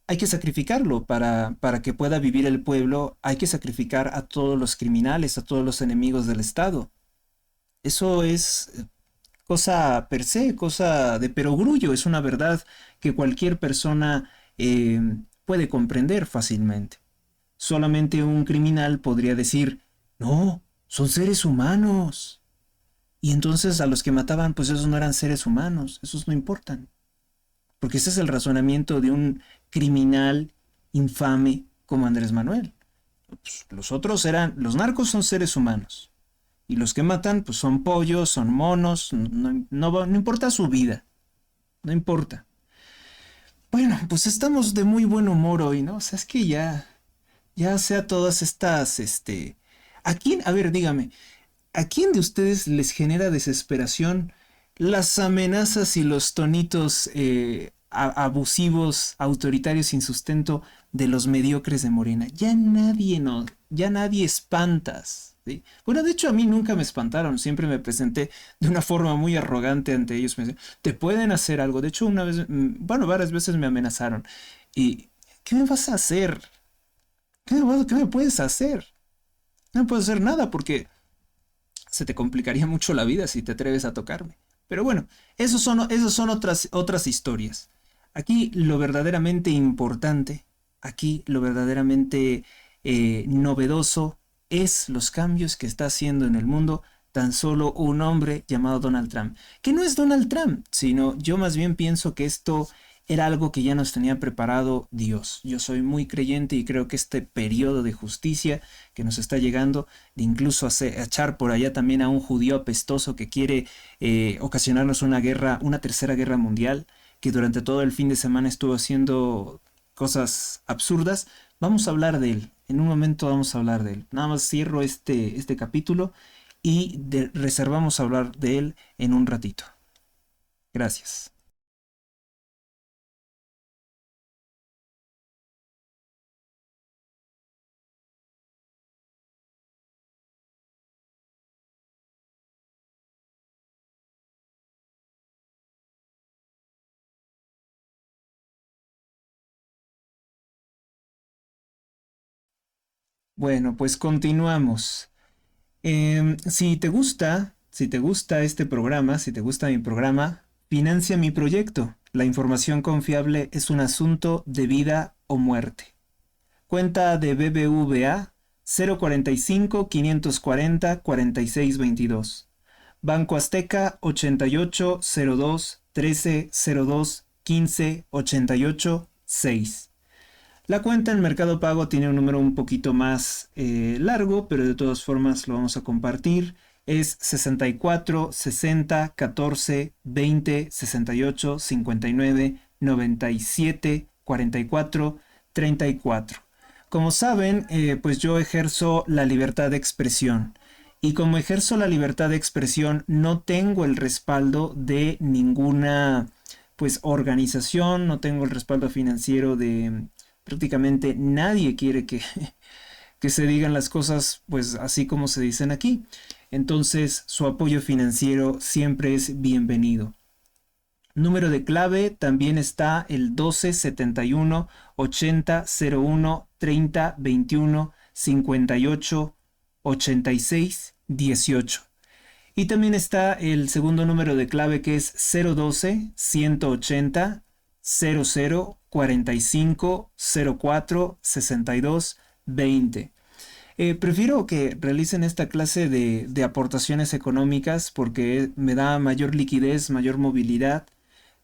hay que sacrificarlo para que pueda vivir el pueblo, hay que sacrificar a todos los criminales, a todos los enemigos del Estado. Eso es cosa per se, cosa de perogrullo, es una verdad que cualquier persona puede comprender fácilmente. Solamente un criminal podría decir, no, son seres humanos. Y entonces a los que mataban, pues esos no eran seres humanos, esos no importan. Porque ese es el razonamiento de un criminal infame como Andrés Manuel. Pues, los otros los narcos son seres humanos. Y los que matan, pues son pollos, son monos, no importa su vida, no importa. Bueno, pues estamos de muy buen humor hoy, ¿no? O sea, es que ya sea todas estas, ¿a quién? A ver, dígame, ¿a quién de ustedes les genera desesperación las amenazas y los tonitos abusivos, autoritarios, sin sustento de los mediocres de Morena? Ya nadie espantas. ¿sí? Bueno, de hecho a mí nunca me espantaron, siempre me presenté de una forma muy arrogante ante ellos. Me decían, te pueden hacer algo. De hecho, una vez, bueno, varias veces me amenazaron. ¿Y qué me vas a hacer? Qué me puedes hacer? No me puedes hacer nada porque se te complicaría mucho la vida si te atreves a tocarme. Pero bueno, esos son otras historias. Aquí lo verdaderamente importante, aquí lo verdaderamente novedoso es los cambios que está haciendo en el mundo tan solo un hombre llamado Donald Trump. Que no es Donald Trump, sino yo más bien pienso que esto era algo que ya nos tenía preparado Dios. Yo soy muy creyente y creo que este periodo de justicia que nos está llegando, de incluso echar por allá también a un judío apestoso que quiere ocasionarnos una guerra, una tercera guerra mundial, que durante todo el fin de semana estuvo haciendo cosas absurdas, vamos a hablar de él. En un momento vamos a hablar de él. Nada más cierro este capítulo y reservamos a hablar de él en un ratito. Gracias. Bueno, pues continuamos. Si te gusta este programa, si te gusta mi programa, financia mi proyecto. La información confiable es un asunto de vida o muerte. Cuenta de BBVA 045 540 4622. Banco Azteca 8802 1302 15 88 6. La cuenta en Mercado Pago tiene un número un poquito más largo, pero de todas formas lo vamos a compartir. Es 64 60 14 20 68 59 97 44 34. Como saben, pues yo ejerzo la libertad de expresión. Y como ejerzo la libertad de expresión, no tengo el respaldo de ninguna pues organización, no tengo el respaldo financiero de prácticamente nadie quiere que se digan las cosas pues así como se dicen aquí. Entonces su apoyo financiero siempre es bienvenido. Número de clave también está el 12 71 80 01 30 21 58 86 18. Y también está el segundo número de clave que es 012 180 00 45 04 62 20. Prefiero que realicen esta clase de aportaciones económicas porque me da mayor liquidez, mayor movilidad.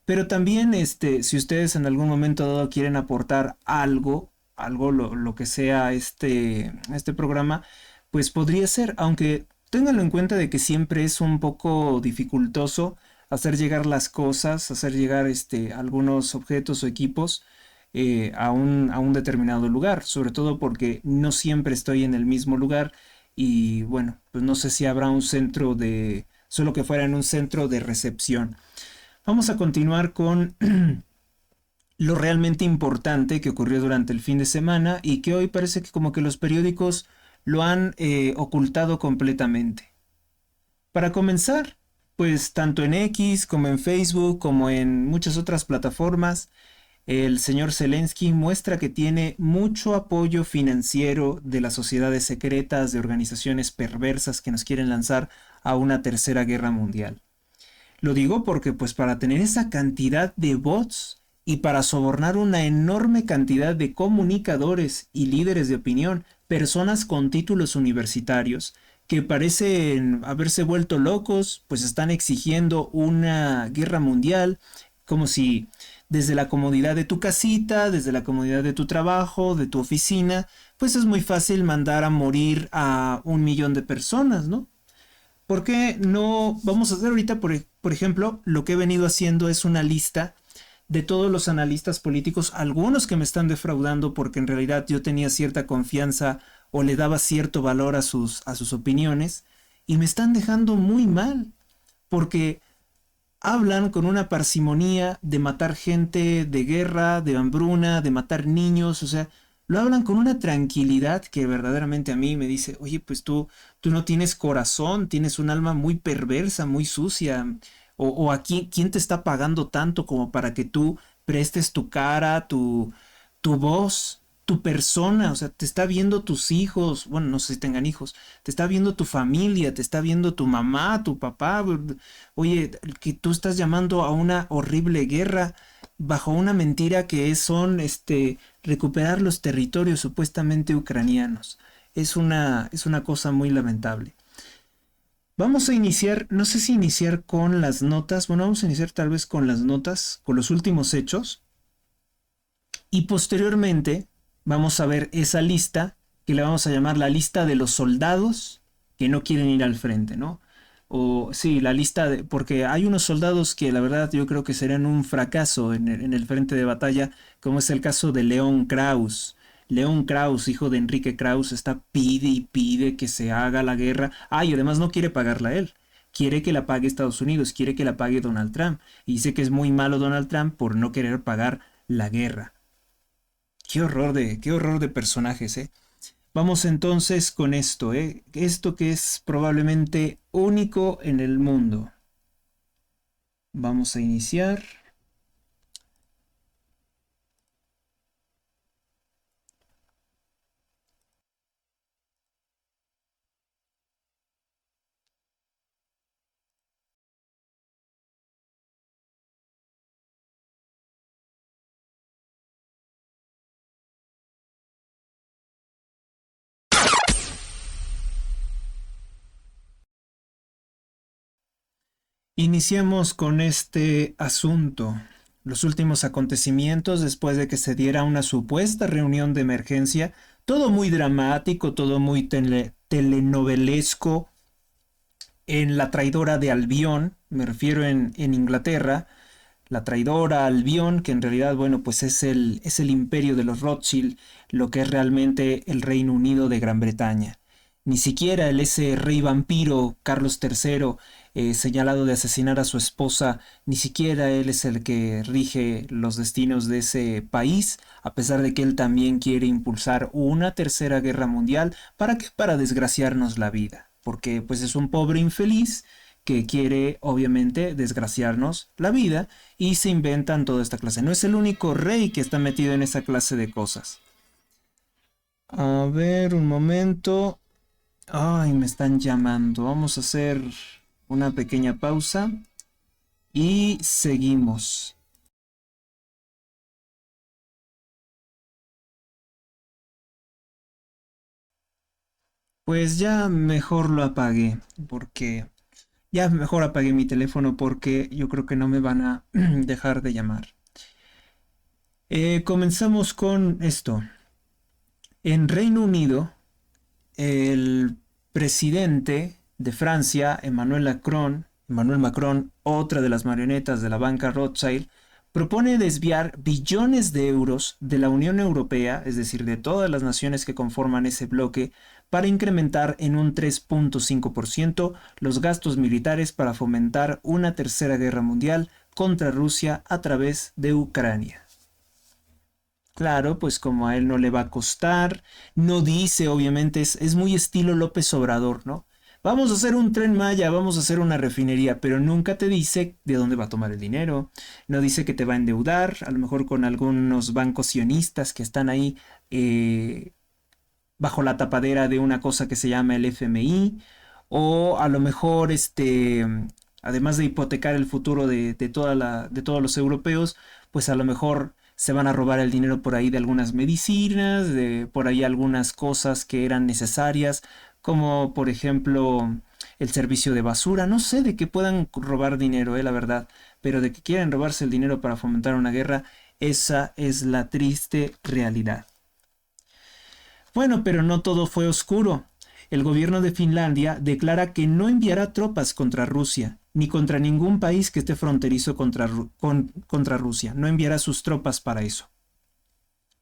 Pero también, si ustedes en algún momento dado quieren aportar algo lo que sea este programa, pues podría ser, aunque ténganlo en cuenta de que siempre es un poco dificultoso hacer llegar las cosas, hacer llegar algunos objetos o equipos a un determinado lugar, sobre todo porque no siempre estoy en el mismo lugar y bueno, pues no sé si habrá un centro solo que fuera en un centro de recepción. Vamos a continuar con lo realmente importante que ocurrió durante el fin de semana y que hoy parece que como que los periódicos lo han ocultado completamente. Para comenzar, pues tanto en X como en Facebook como en muchas otras plataformas, el señor Zelensky muestra que tiene mucho apoyo financiero de las sociedades secretas, de organizaciones perversas que nos quieren lanzar a una tercera guerra mundial. Lo digo porque pues para tener esa cantidad de bots y para sobornar una enorme cantidad de comunicadores y líderes de opinión, personas con títulos universitarios que parecen haberse vuelto locos, pues están exigiendo una guerra mundial, como si desde la comodidad de tu casita, desde la comodidad de tu trabajo, de tu oficina, pues es muy fácil mandar a morir a 1 millón de personas, ¿no? ¿Por qué no vamos a hacer ahorita, por ejemplo, lo que he venido haciendo es una lista de todos los analistas políticos, algunos que me están defraudando porque en realidad yo tenía cierta confianza o le daba cierto valor a sus opiniones y me están dejando muy mal porque hablan con una parsimonía de matar gente, de guerra, de hambruna, de matar niños, o sea, lo hablan con una tranquilidad que verdaderamente a mí me dice, oye, pues tú no tienes corazón, tienes un alma muy perversa, muy sucia, o aquí, ¿quién te está pagando tanto como para que tú prestes tu cara, tu voz, tu persona? O sea, te está viendo tus hijos, bueno, no sé si tengan hijos, te está viendo tu familia, te está viendo tu mamá, tu papá. Oye, que tú estás llamando a una horrible guerra bajo una mentira que son, recuperar los territorios supuestamente ucranianos. Es una cosa muy lamentable. Vamos a iniciar, no sé si iniciar con las notas, bueno, vamos a iniciar tal vez con las notas, con los últimos hechos, y posteriormente vamos a ver esa lista que le vamos a llamar la lista de los soldados que no quieren ir al frente, ¿no? O sí, la lista de, porque hay unos soldados que la verdad yo creo que serían un fracaso en el frente de batalla, como es el caso de León Krauss. León Krauss, hijo de Enrique Krauss, está pide y pide que se haga la guerra. Ah, y además no quiere pagarla él. Quiere que la pague Estados Unidos, quiere que la pague Donald Trump. Y dice que es muy malo Donald Trump por no querer pagar la guerra. Qué horror de personajes, ¿eh? Vamos entonces con esto, ¿eh? Esto que es probablemente único en el mundo. Vamos a iniciar. Iniciamos con este asunto. Los últimos acontecimientos después de que se diera una supuesta reunión de emergencia, todo muy dramático, todo muy telenovelesco en la traidora de Albión, me refiero en Inglaterra, la traidora Albión, que en realidad, bueno, pues es el imperio de los Rothschild, lo que es realmente el Reino Unido de Gran Bretaña. Ni siquiera ese rey vampiro, Carlos III, señalado de asesinar a su esposa, ni siquiera él es el que rige los destinos de ese país, a pesar de que él también quiere impulsar una tercera guerra mundial. ¿Para qué? Para desgraciarnos la vida, porque pues es un pobre infeliz que quiere obviamente desgraciarnos la vida y se inventan toda esta clase. No es el único rey que está metido en esa clase de cosas. A ver, un momento. Ay, me están llamando. Vamos a hacer una pequeña pausa y seguimos. Pues ya mejor lo apagué, porque ya mejor apagué mi teléfono porque yo creo que no me van a dejar de llamar. Comenzamos con esto. En Reino Unido, el presidente de Francia, Emmanuel Macron, otra de las marionetas de la banca Rothschild, propone desviar billones de euros de la Unión Europea, es decir, de todas las naciones que conforman ese bloque, para incrementar en un 3,5% los gastos militares para fomentar una tercera guerra mundial contra Rusia a través de Ucrania. Claro, pues como a él no le va a costar, no dice, obviamente, es muy estilo López Obrador, ¿no? Vamos a hacer un tren Maya, vamos a hacer una refinería, pero nunca te dice de dónde va a tomar el dinero, no dice que te va a endeudar, a lo mejor con algunos bancos sionistas que están ahí bajo la tapadera de una cosa que se llama el FMI, o a lo mejor además de hipotecar el futuro de todos los europeos, pues a lo mejor se van a robar el dinero por ahí de algunas medicinas, de por ahí algunas cosas que eran necesarias, como por ejemplo el servicio de basura. No sé de qué puedan robar dinero, la verdad, pero de que quieren robarse el dinero para fomentar una guerra, esa es la triste realidad. Bueno, pero no todo fue oscuro. El gobierno de Finlandia declara que no enviará tropas contra Rusia, ni contra ningún país que esté fronterizo contra Rusia. No enviará sus tropas para eso.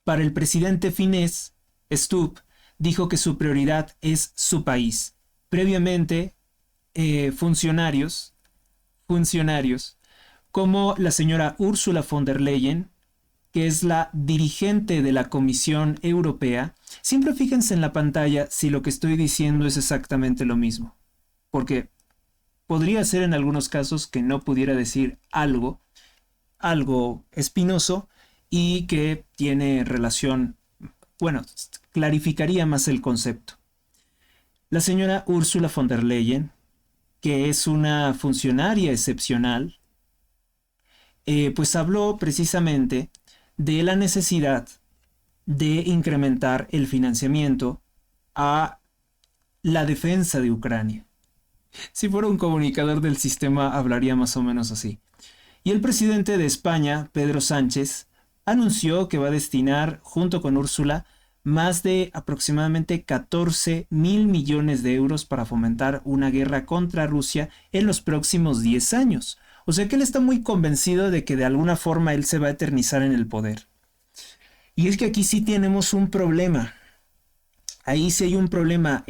Para el presidente finés, Stubb dijo que su prioridad es su país. Previamente, funcionarios como la señora Ursula von der Leyen, que es la dirigente de la Comisión Europea. Siempre fíjense en la pantalla si lo que estoy diciendo es exactamente lo mismo, porque podría ser en algunos casos que no pudiera decir algo espinoso y que tiene relación, bueno, clarificaría más el concepto. La señora Ursula von der Leyen, que es una funcionaria excepcional, pues habló precisamente de la necesidad de incrementar el financiamiento a la defensa de Ucrania. Si fuera un comunicador del sistema, hablaría más o menos así. Y el presidente de España, Pedro Sánchez, anunció que va a destinar, junto con Úrsula, más de aproximadamente 14.000 millones de euros para fomentar una guerra contra Rusia en los próximos 10 años. O sea que él está muy convencido de que de alguna forma él se va a eternizar en el poder. Y es que aquí sí tenemos un problema. Ahí sí hay un problema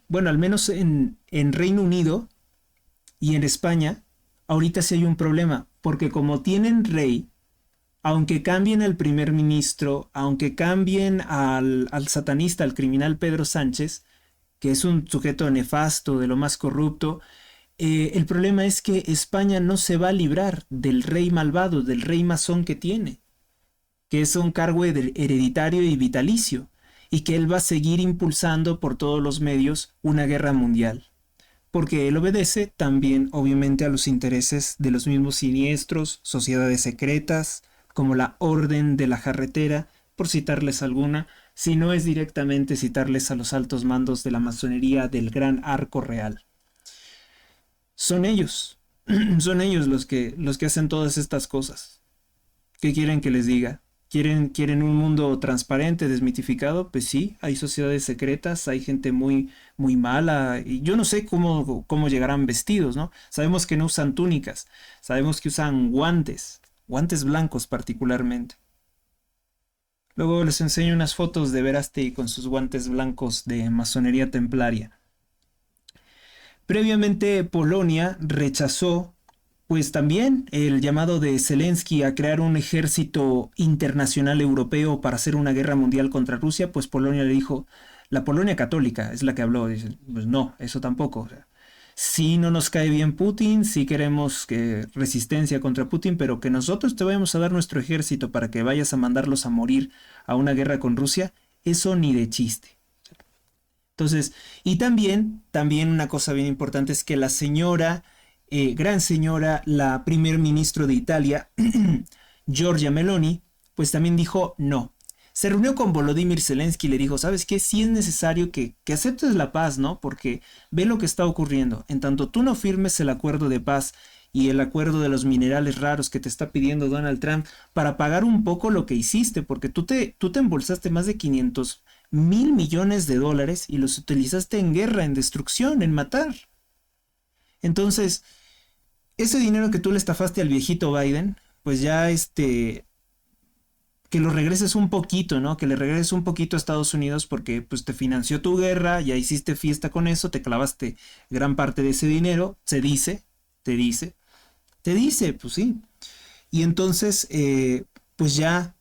bueno, al menos en Reino Unido y en España, ahorita sí hay un problema, porque como tienen rey, aunque cambien al primer ministro, aunque cambien al satanista, al criminal Pedro Sánchez, que es un sujeto nefasto, de lo más corrupto, el problema es que España no se va a librar del rey malvado, del rey masón que tiene, que es un cargo hereditario y vitalicio, y que él va a seguir impulsando por todos los medios una guerra mundial, porque él obedece también obviamente a los intereses de los mismos siniestros, sociedades secretas, como la Orden de la Jarretera, por citarles alguna, si no es directamente citarles a los altos mandos de la masonería del Gran Arco Real. Son ellos, son ellos los que hacen todas estas cosas. ¿Qué quieren que les diga? ¿Quieren un mundo transparente, desmitificado? Pues sí, hay sociedades secretas, hay gente muy, muy mala, y yo no sé cómo llegarán vestidos, ¿no? Sabemos que no usan túnicas, sabemos que usan guantes blancos particularmente. Luego les enseño unas fotos de Verástegui con sus guantes blancos de masonería templaria. Previamente Polonia rechazó pues también el llamado de Zelensky a crear un ejército internacional europeo para hacer una guerra mundial contra Rusia. Pues Polonia le dijo, la Polonia católica es la que habló, dice, pues no, eso tampoco. O sea, sí no nos cae bien Putin, sí queremos resistencia contra Putin, pero que nosotros te vayamos a dar nuestro ejército para que vayas a mandarlos a morir a una guerra con Rusia, eso ni de chiste. Entonces, y también una cosa bien importante es que la señora, gran señora, la primer ministro de Italia, Giorgia Meloni, pues también dijo no. Se reunió con Volodymyr Zelensky y le dijo, ¿sabes qué? Sí es necesario que aceptes la paz, ¿no? Porque ve lo que está ocurriendo. En tanto tú no firmes el acuerdo de paz y el acuerdo de los minerales raros que te está pidiendo Donald Trump para pagar un poco lo que hiciste, porque tú te embolsaste más de 500.000 millones de dólares y los utilizaste en guerra, en destrucción, en matar. Entonces, ese dinero que tú le estafaste al viejito Biden, pues ya que lo regreses un poquito, ¿no? Que le regreses un poquito a Estados Unidos porque pues te financió tu guerra, ya hiciste fiesta con eso, te clavaste gran parte de ese dinero, te dice, pues sí. Y entonces, pues ya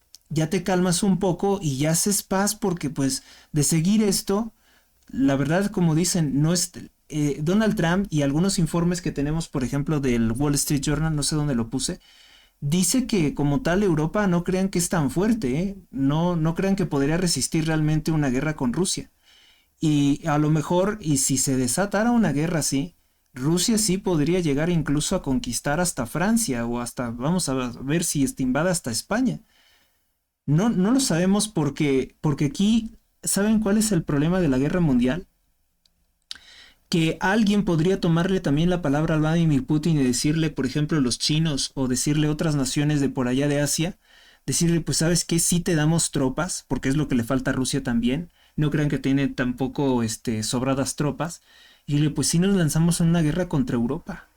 te calmas un poco y ya haces paz porque pues de seguir esto, la verdad como dicen, no es... Donald Trump y algunos informes que tenemos, por ejemplo, del Wall Street Journal, no sé dónde lo puse, dice que como tal Europa no crean que es tan fuerte, ¿eh? No crean que podría resistir realmente una guerra con Rusia. Y a lo mejor, y si se desatara una guerra así, Rusia sí podría llegar incluso a conquistar hasta Francia o hasta, vamos a ver si invade hasta España. No lo sabemos porque aquí, ¿saben cuál es el problema de la guerra mundial? Que alguien podría tomarle también la palabra a Vladimir Putin y decirle, por ejemplo, los chinos o decirle otras naciones de por allá de Asia, decirle, pues sabes qué, sí te damos tropas, porque es lo que le falta a Rusia también, no crean que tiene tampoco sobradas tropas, y dile, pues sí nos lanzamos en una guerra contra Europa.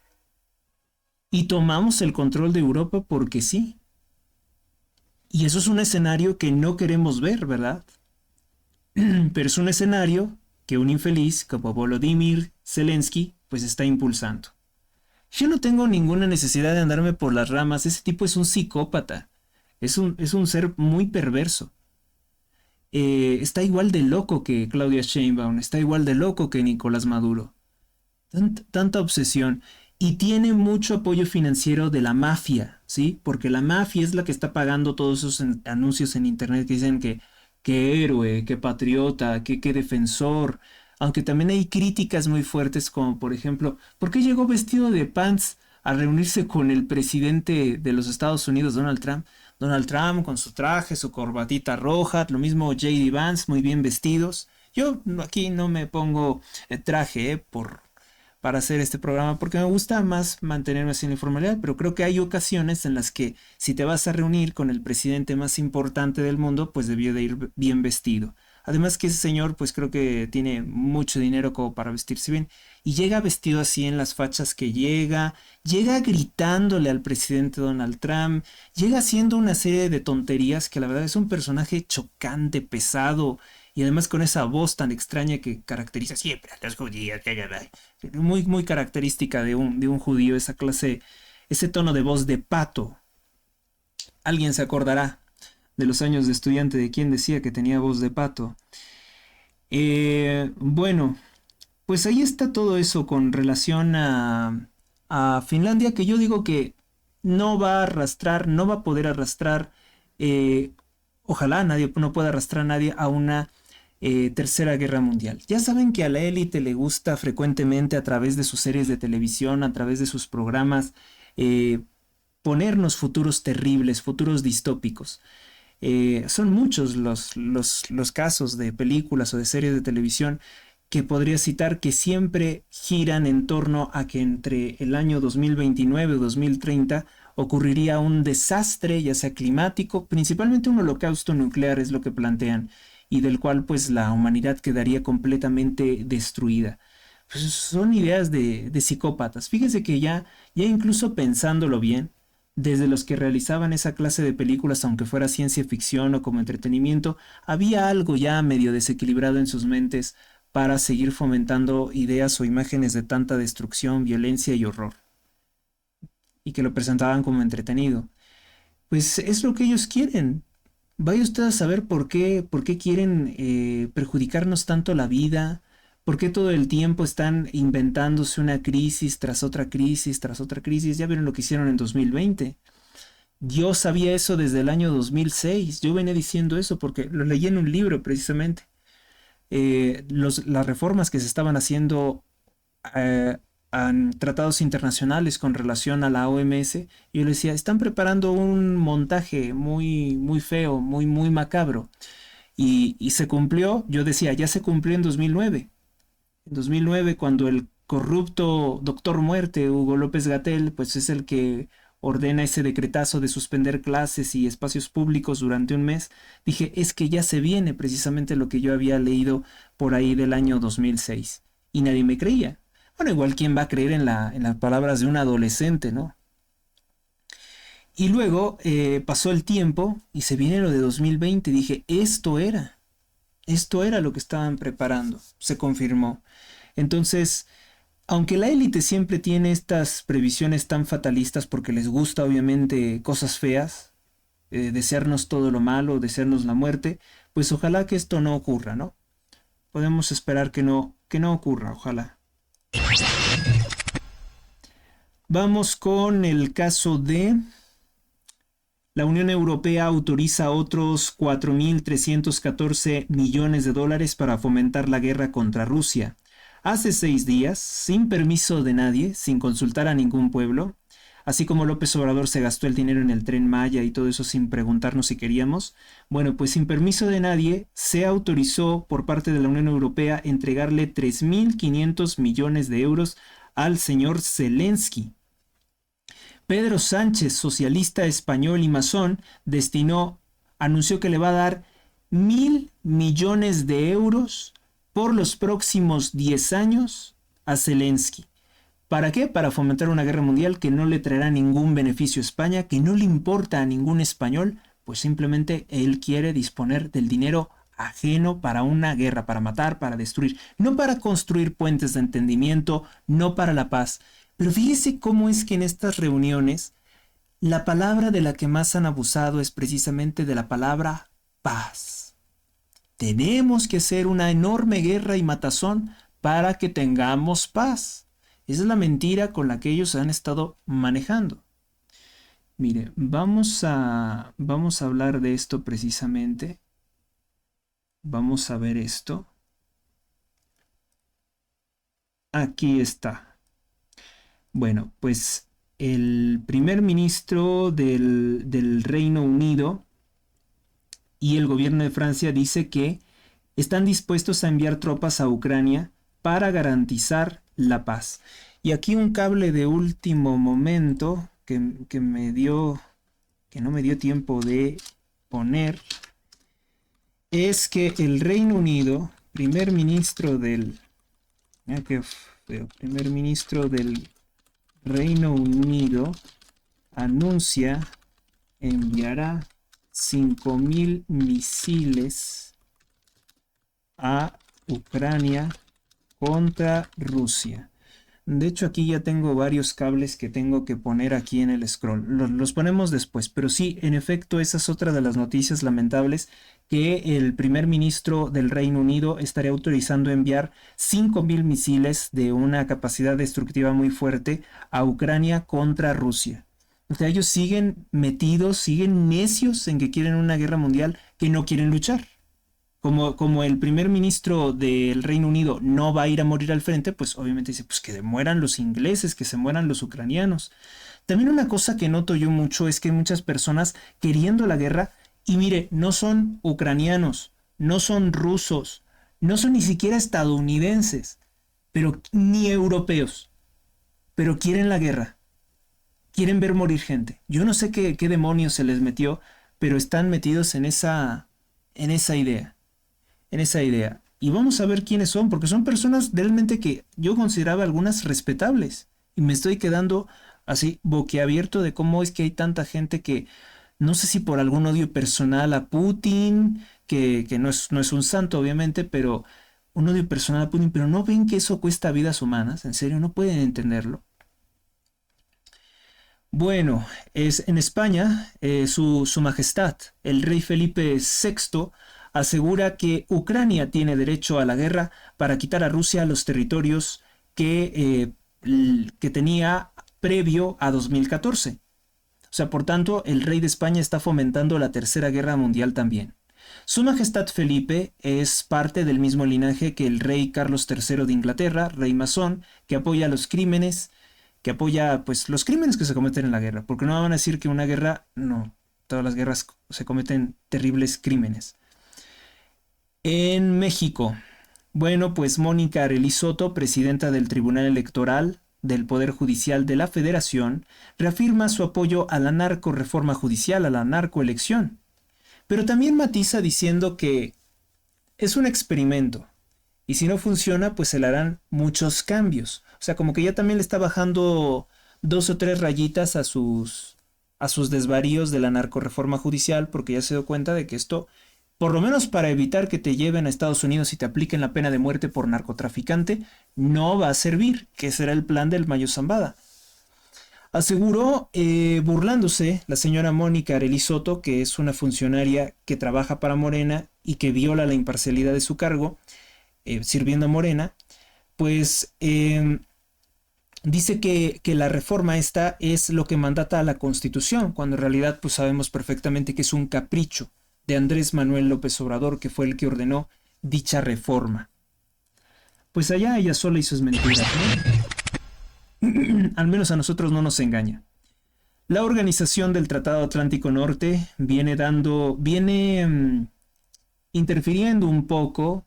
Y tomamos el control de Europa porque sí. Y eso es un escenario que no queremos ver, ¿verdad? Pero es un escenario que un infeliz como Volodymyr Zelensky pues está impulsando. Yo no tengo ninguna necesidad de andarme por las ramas, ese tipo es un psicópata. Es un ser muy perverso. Está igual de loco que Claudia Sheinbaum, está igual de loco que Nicolás Maduro. Tanta obsesión. Y tiene mucho apoyo financiero de la mafia, ¿sí? Porque la mafia es la que está pagando todos esos anuncios en internet que dicen que héroe, que patriota, que defensor. Aunque también hay críticas muy fuertes como por ejemplo, ¿por qué llegó vestido de pants a reunirse con el presidente de los Estados Unidos, Donald Trump? Donald Trump con su traje, su corbatita roja, lo mismo J.D. Vance, muy bien vestidos. Yo aquí no me pongo traje para hacer este programa porque me gusta más mantenerme así en la informalidad, pero creo que hay ocasiones en las que si te vas a reunir con el presidente más importante del mundo, pues debió de ir bien vestido. Además que ese señor pues creo que tiene mucho dinero como para vestirse bien y llega vestido así en las fachas que llega gritándole al presidente Donald Trump, llega haciendo una serie de tonterías que la verdad es un personaje chocante, pesado y además con esa voz tan extraña que caracteriza siempre a los judíos, muy, muy característica de un judío, esa clase, ese tono de voz de pato. Alguien se acordará de los años de estudiante de quien decía que tenía voz de pato. Bueno, pues ahí está todo eso con relación a Finlandia, que yo digo que no va a arrastrar, no va a poder arrastrar, eh, ojalá nadie no pueda arrastrar a nadie a una tercera guerra mundial. Ya saben que a la élite le gusta frecuentemente a través de sus series de televisión, a través de sus programas, eh, ponernos futuros terribles, futuros distópicos. Son muchos los casos de películas o de series de televisión que podría citar que siempre giran en torno a que entre el año 2029 o 2030 ocurriría un desastre, ya sea climático, principalmente un holocausto nuclear es lo que plantean, y del cual pues la humanidad quedaría completamente destruida. Pues son ideas de psicópatas. Fíjese que ya incluso pensándolo bien, desde los que realizaban esa clase de películas, aunque fuera ciencia ficción o como entretenimiento, había algo ya medio desequilibrado en sus mentes para seguir fomentando ideas o imágenes de tanta destrucción, violencia y horror, y que lo presentaban como entretenido. Pues es lo que ellos quieren. Vaya usted a saber por qué quieren perjudicarnos tanto la vida, por qué todo el tiempo están inventándose una crisis tras otra crisis tras otra crisis. Ya vieron lo que hicieron en 2020. Yo sabía eso desde el año 2006. Yo venía diciendo eso porque lo leí en un libro precisamente. Las reformas que se estaban haciendo eh, en tratados internacionales con relación a la OMS, y yo le decía, están preparando un montaje muy, muy feo, muy, muy macabro. Y se cumplió, yo decía, ya se cumplió en 2009. En 2009, cuando el corrupto doctor muerte, Hugo López Gatell, pues es el que ordena ese decretazo de suspender clases y espacios públicos durante un mes, dije, es que ya se viene precisamente lo que yo había leído por ahí del año 2006. Y nadie me creía. Bueno, igual quién va a creer en las palabras de un adolescente, ¿no? Y luego pasó el tiempo y se viene lo de 2020 y dije, esto era lo que estaban preparando, se confirmó. Entonces, aunque la élite siempre tiene estas previsiones tan fatalistas porque les gusta obviamente cosas feas, desearnos todo lo malo, desearnos la muerte, pues ojalá que esto no ocurra, ¿no? Podemos esperar que no ocurra, ojalá. Vamos con el caso de la Unión Europea autoriza otros 4.314 millones de dólares para fomentar la guerra contra Rusia. Hace 6 días, sin permiso de nadie, sin consultar a ningún pueblo, así como López Obrador se gastó el dinero en el Tren Maya y todo eso sin preguntarnos si queríamos, bueno, pues sin permiso de nadie, se autorizó por parte de la Unión Europea entregarle 3.500 millones de euros al señor Zelensky. Pedro Sánchez, socialista español y masón, anunció que le va a dar 1.000 millones de euros por los próximos 10 años a Zelensky. ¿Para qué? Para fomentar una guerra mundial que no le traerá ningún beneficio a España, que no le importa a ningún español, pues simplemente él quiere disponer del dinero ajeno para una guerra, para matar, para destruir, no para construir puentes de entendimiento, no para la paz. Pero fíjese cómo es que en estas reuniones la palabra de la que más han abusado es precisamente de la palabra paz. Tenemos que hacer una enorme guerra y matazón para que tengamos paz. Esa es la mentira con la que ellos han estado manejando. Mire, vamos a hablar de esto precisamente. Vamos a ver esto. Aquí está. Bueno, pues el primer ministro del Reino Unido y el gobierno de Francia dice que están dispuestos a enviar tropas a Ucrania para garantizar la paz. Y aquí un cable de último momento que no me dio tiempo de poner, es que el Reino Unido, primer ministro del Reino Unido anuncia enviará 5.000 misiles a Ucrania contra Rusia. De hecho, aquí ya tengo varios cables que tengo que poner aquí en el scroll. Los ponemos después, pero sí, en efecto, esa es otra de las noticias lamentables, que el primer ministro del Reino Unido estaría autorizando enviar 5.000 misiles de una capacidad destructiva muy fuerte a Ucrania contra Rusia. O sea, ellos siguen metidos, siguen necios en que quieren una guerra mundial, que no quieren luchar. Como el primer ministro del Reino Unido no va a ir a morir al frente, pues obviamente dice, pues que mueran los ingleses, que se mueran los ucranianos. También una cosa que noto yo mucho es que hay muchas personas queriendo la guerra y mire, no son ucranianos, no son rusos, no son ni siquiera estadounidenses, pero ni europeos, pero quieren la guerra, quieren ver morir gente. Yo no sé qué demonios se les metió, pero están metidos en esa idea. Y vamos a ver quiénes son, porque son personas realmente que yo consideraba algunas respetables. Y me estoy quedando así boquiabierto de cómo es que hay tanta gente que, no sé si por algún odio personal a Putin, que no es un santo obviamente, pero un odio personal a Putin, pero no ven que eso cuesta vidas humanas, en serio, no pueden entenderlo. Bueno, es en España, su majestad, el rey Felipe VI, asegura que Ucrania tiene derecho a la guerra para quitar a Rusia los territorios que tenía previo a 2014. O sea, por tanto, el rey de España está fomentando la Tercera Guerra Mundial también. Su Majestad Felipe es parte del mismo linaje que el rey Carlos III de Inglaterra, rey masón, que apoya los crímenes, pues los crímenes que se cometen en la guerra, porque no van a decir que una guerra, no, todas las guerras se cometen terribles crímenes. En México, bueno, pues Mónica Arely Soto, presidenta del Tribunal Electoral del Poder Judicial de la Federación, reafirma su apoyo a la narcorreforma judicial, a la narcoelección, pero también matiza diciendo que es un experimento y si no funciona, pues se le harán muchos cambios. O sea, como que ya también le está bajando 2 o 3 rayitas a sus desvaríos de la narcorreforma judicial, porque ya se dio cuenta de que esto, por lo menos para evitar que te lleven a Estados Unidos y te apliquen la pena de muerte por narcotraficante, no va a servir, que será el plan del Mayo Zambada. Aseguró, burlándose, la señora Mónica Arely Soto, que es una funcionaria que trabaja para Morena y que viola la imparcialidad de su cargo, sirviendo a Morena, pues dice que la reforma esta es lo que mandata a la Constitución, cuando en realidad pues sabemos perfectamente que es un capricho de Andrés Manuel López Obrador, que fue el que ordenó dicha reforma. Pues allá ella sola y sus mentiras, ¿no? Al menos a nosotros no nos engaña. La organización del Tratado Atlántico Norte viene interfiriendo un poco,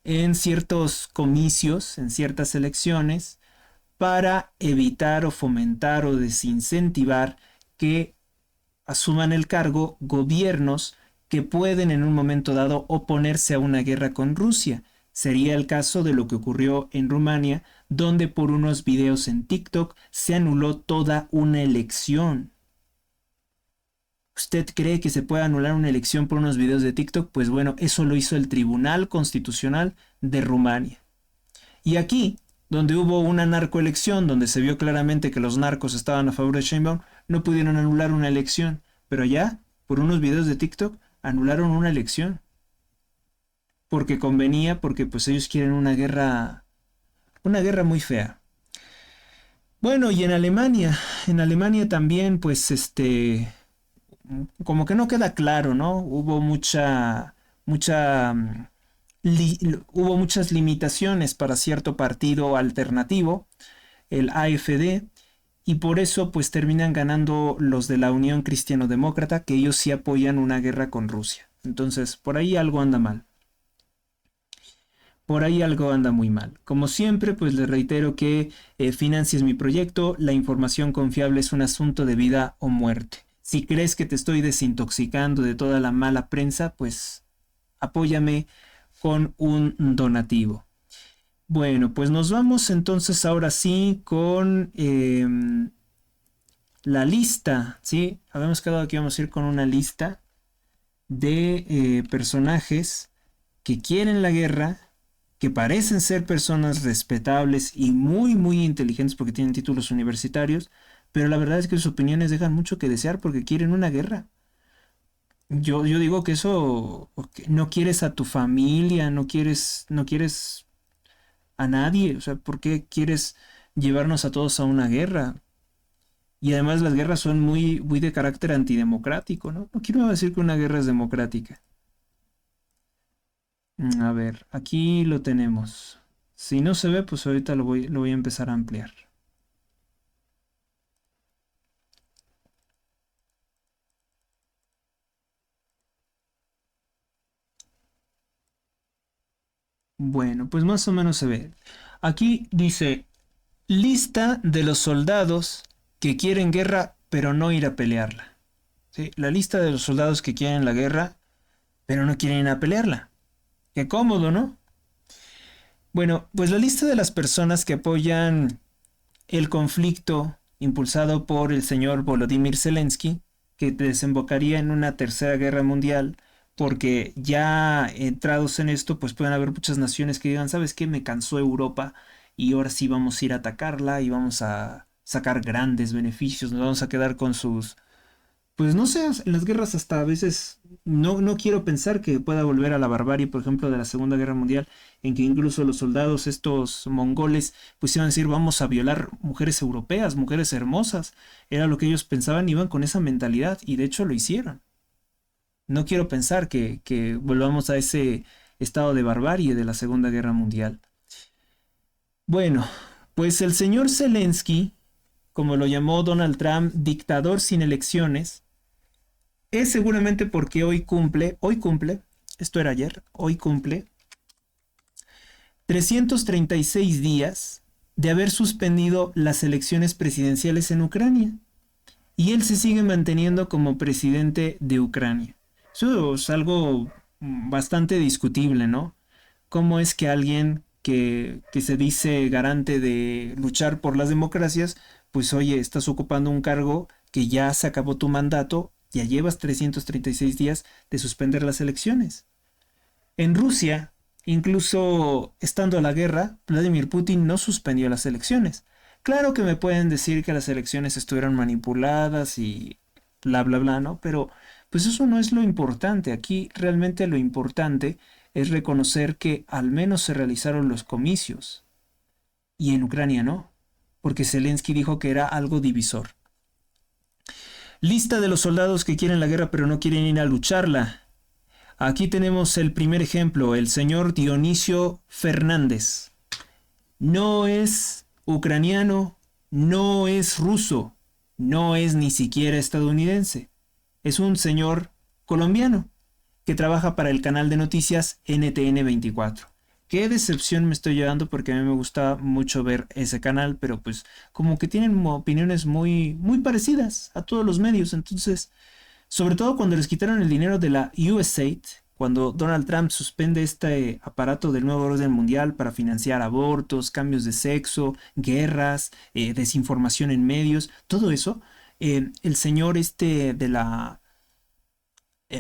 en ciertos comicios, en ciertas elecciones, para evitar o fomentar o desincentivar que asuman el cargo gobiernos que pueden en un momento dado oponerse a una guerra con Rusia. Sería el caso de lo que ocurrió en Rumania, donde por unos videos en TikTok se anuló toda una elección. ¿Usted cree que se puede anular una elección por unos videos de TikTok? Pues bueno, eso lo hizo el Tribunal Constitucional de Rumania. Y aquí, donde hubo una narcoelección, donde se vio claramente que los narcos estaban a favor de Sheinbaum, no pudieron anular una elección. Pero allá, por unos videos de TikTok, anularon una elección. Porque convenía, porque pues ellos quieren una guerra muy fea. Bueno, y en Alemania también, pues como que no queda claro, ¿no? Mucha, hubo muchas limitaciones para cierto partido alternativo, el AfD, y por eso pues terminan ganando los de la Unión Cristiano-Demócrata, que ellos sí apoyan una guerra con Rusia. Entonces, por ahí algo anda mal. Por ahí algo anda muy mal. Como siempre, pues les reitero que financies mi proyecto, la información confiable es un asunto de vida o muerte. Si crees que te estoy desintoxicando de toda la mala prensa, pues apóyame con un donativo. Bueno, pues nos vamos entonces ahora sí con la lista, ¿sí? Habíamos quedado que íbamos a ir con una lista de personajes que quieren la guerra, que parecen ser personas respetables y muy, muy inteligentes porque tienen títulos universitarios, pero la verdad es que sus opiniones dejan mucho que desear porque quieren una guerra. Yo digo que eso, no quieres a tu familia, no quieres a nadie, o sea, ¿por qué quieres llevarnos a todos a una guerra? Y además las guerras son muy, muy de carácter antidemocrático, ¿no? No quiero decir que una guerra es democrática. A ver, aquí lo tenemos. Si no se ve, pues ahorita lo voy a empezar a ampliar. Bueno, pues más o menos se ve. Aquí dice, lista de los soldados que quieren guerra pero no ir a pelearla. ¿Sí? La lista de los soldados que quieren la guerra pero no quieren ir a pelearla. Qué cómodo, ¿no? Bueno, pues la lista de las personas que apoyan el conflicto impulsado por el señor Volodymyr Zelensky, que desembocaría en una tercera guerra mundial, porque ya entrados en esto, pues pueden haber muchas naciones que digan, ¿sabes qué? Me cansó Europa y ahora sí vamos a ir a atacarla y vamos a sacar grandes beneficios, nos vamos a quedar con sus pues no sé, en las guerras hasta a veces no quiero pensar que pueda volver a la barbarie, por ejemplo, de la Segunda Guerra Mundial, en que incluso los soldados, estos mongoles, pues iban a decir, vamos a violar mujeres europeas, mujeres hermosas. Era lo que ellos pensaban, iban con esa mentalidad y de hecho lo hicieron. No quiero pensar que volvamos a ese estado de barbarie de la Segunda Guerra Mundial. Bueno, pues el señor Zelensky, como lo llamó Donald Trump, dictador sin elecciones, es seguramente porque hoy cumple, esto era ayer, hoy cumple 336 días de haber suspendido las elecciones presidenciales en Ucrania. Y él se sigue manteniendo como presidente de Ucrania. Eso es algo bastante discutible, ¿no? ¿Cómo es que alguien que se dice garante de luchar por las democracias, pues oye, estás ocupando un cargo que ya se acabó tu mandato, ya llevas 336 días de suspender las elecciones? En Rusia, incluso estando la guerra, Vladimir Putin no suspendió las elecciones. Claro que me pueden decir que las elecciones estuvieron manipuladas y bla, bla, bla, ¿no? Pero pues eso no es lo importante. Aquí realmente lo importante es reconocer que al menos se realizaron los comicios. Y en Ucrania no, porque Zelensky dijo que era algo divisor. Lista de los soldados que quieren la guerra pero no quieren ir a lucharla. Aquí tenemos el primer ejemplo, el señor Dionisio Fernández. No es ucraniano, no es ruso, no es ni siquiera estadounidense. Es un señor colombiano que trabaja para el canal de noticias NTN 24. Qué decepción me estoy llevando porque a mí me gusta mucho ver ese canal, pero pues como que tienen opiniones muy, muy parecidas a todos los medios. Entonces, sobre todo cuando les quitaron el dinero de la USAID, cuando Donald Trump suspende este aparato del nuevo orden mundial para financiar abortos, cambios de sexo, guerras, desinformación en medios, todo eso, el señor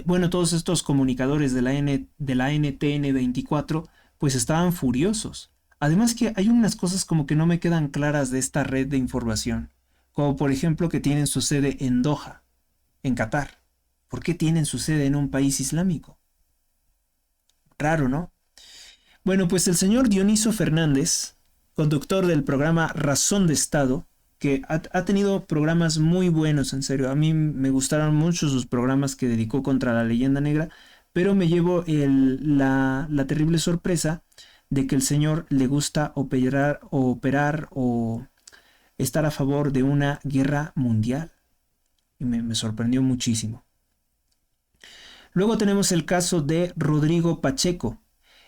bueno, todos estos comunicadores de la NTN 24, pues estaban furiosos. Además que hay unas cosas como que no me quedan claras de esta red de información, como por ejemplo que tienen su sede en Doha, en Qatar. ¿Por qué tienen su sede en un país islámico? Raro, ¿no? Bueno, pues el señor Dioniso Fernández, conductor del programa Razón de Estado, que ha tenido programas muy buenos, en serio. A mí me gustaron mucho sus programas que dedicó contra la leyenda negra, pero me llevo la terrible sorpresa de que el señor le gusta operar o estar a favor de una guerra mundial. Y me sorprendió muchísimo. Luego tenemos el caso de Rodrigo Pacheco.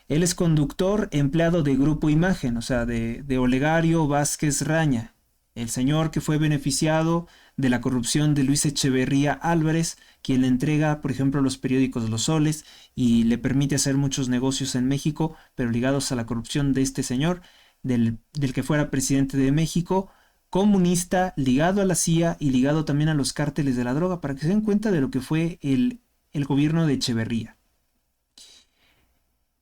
Él es conductor empleado de Grupo Imagen, o sea, de Olegario Vázquez Raña, el señor que fue beneficiado de la corrupción de Luis Echeverría Álvarez, quien le entrega, por ejemplo, los periódicos Los Soles y le permite hacer muchos negocios en México, pero ligados a la corrupción de este señor, del que fuera presidente de México, comunista, ligado a la CIA y ligado también a los cárteles de la droga, para que se den cuenta de lo que fue el gobierno de Echeverría.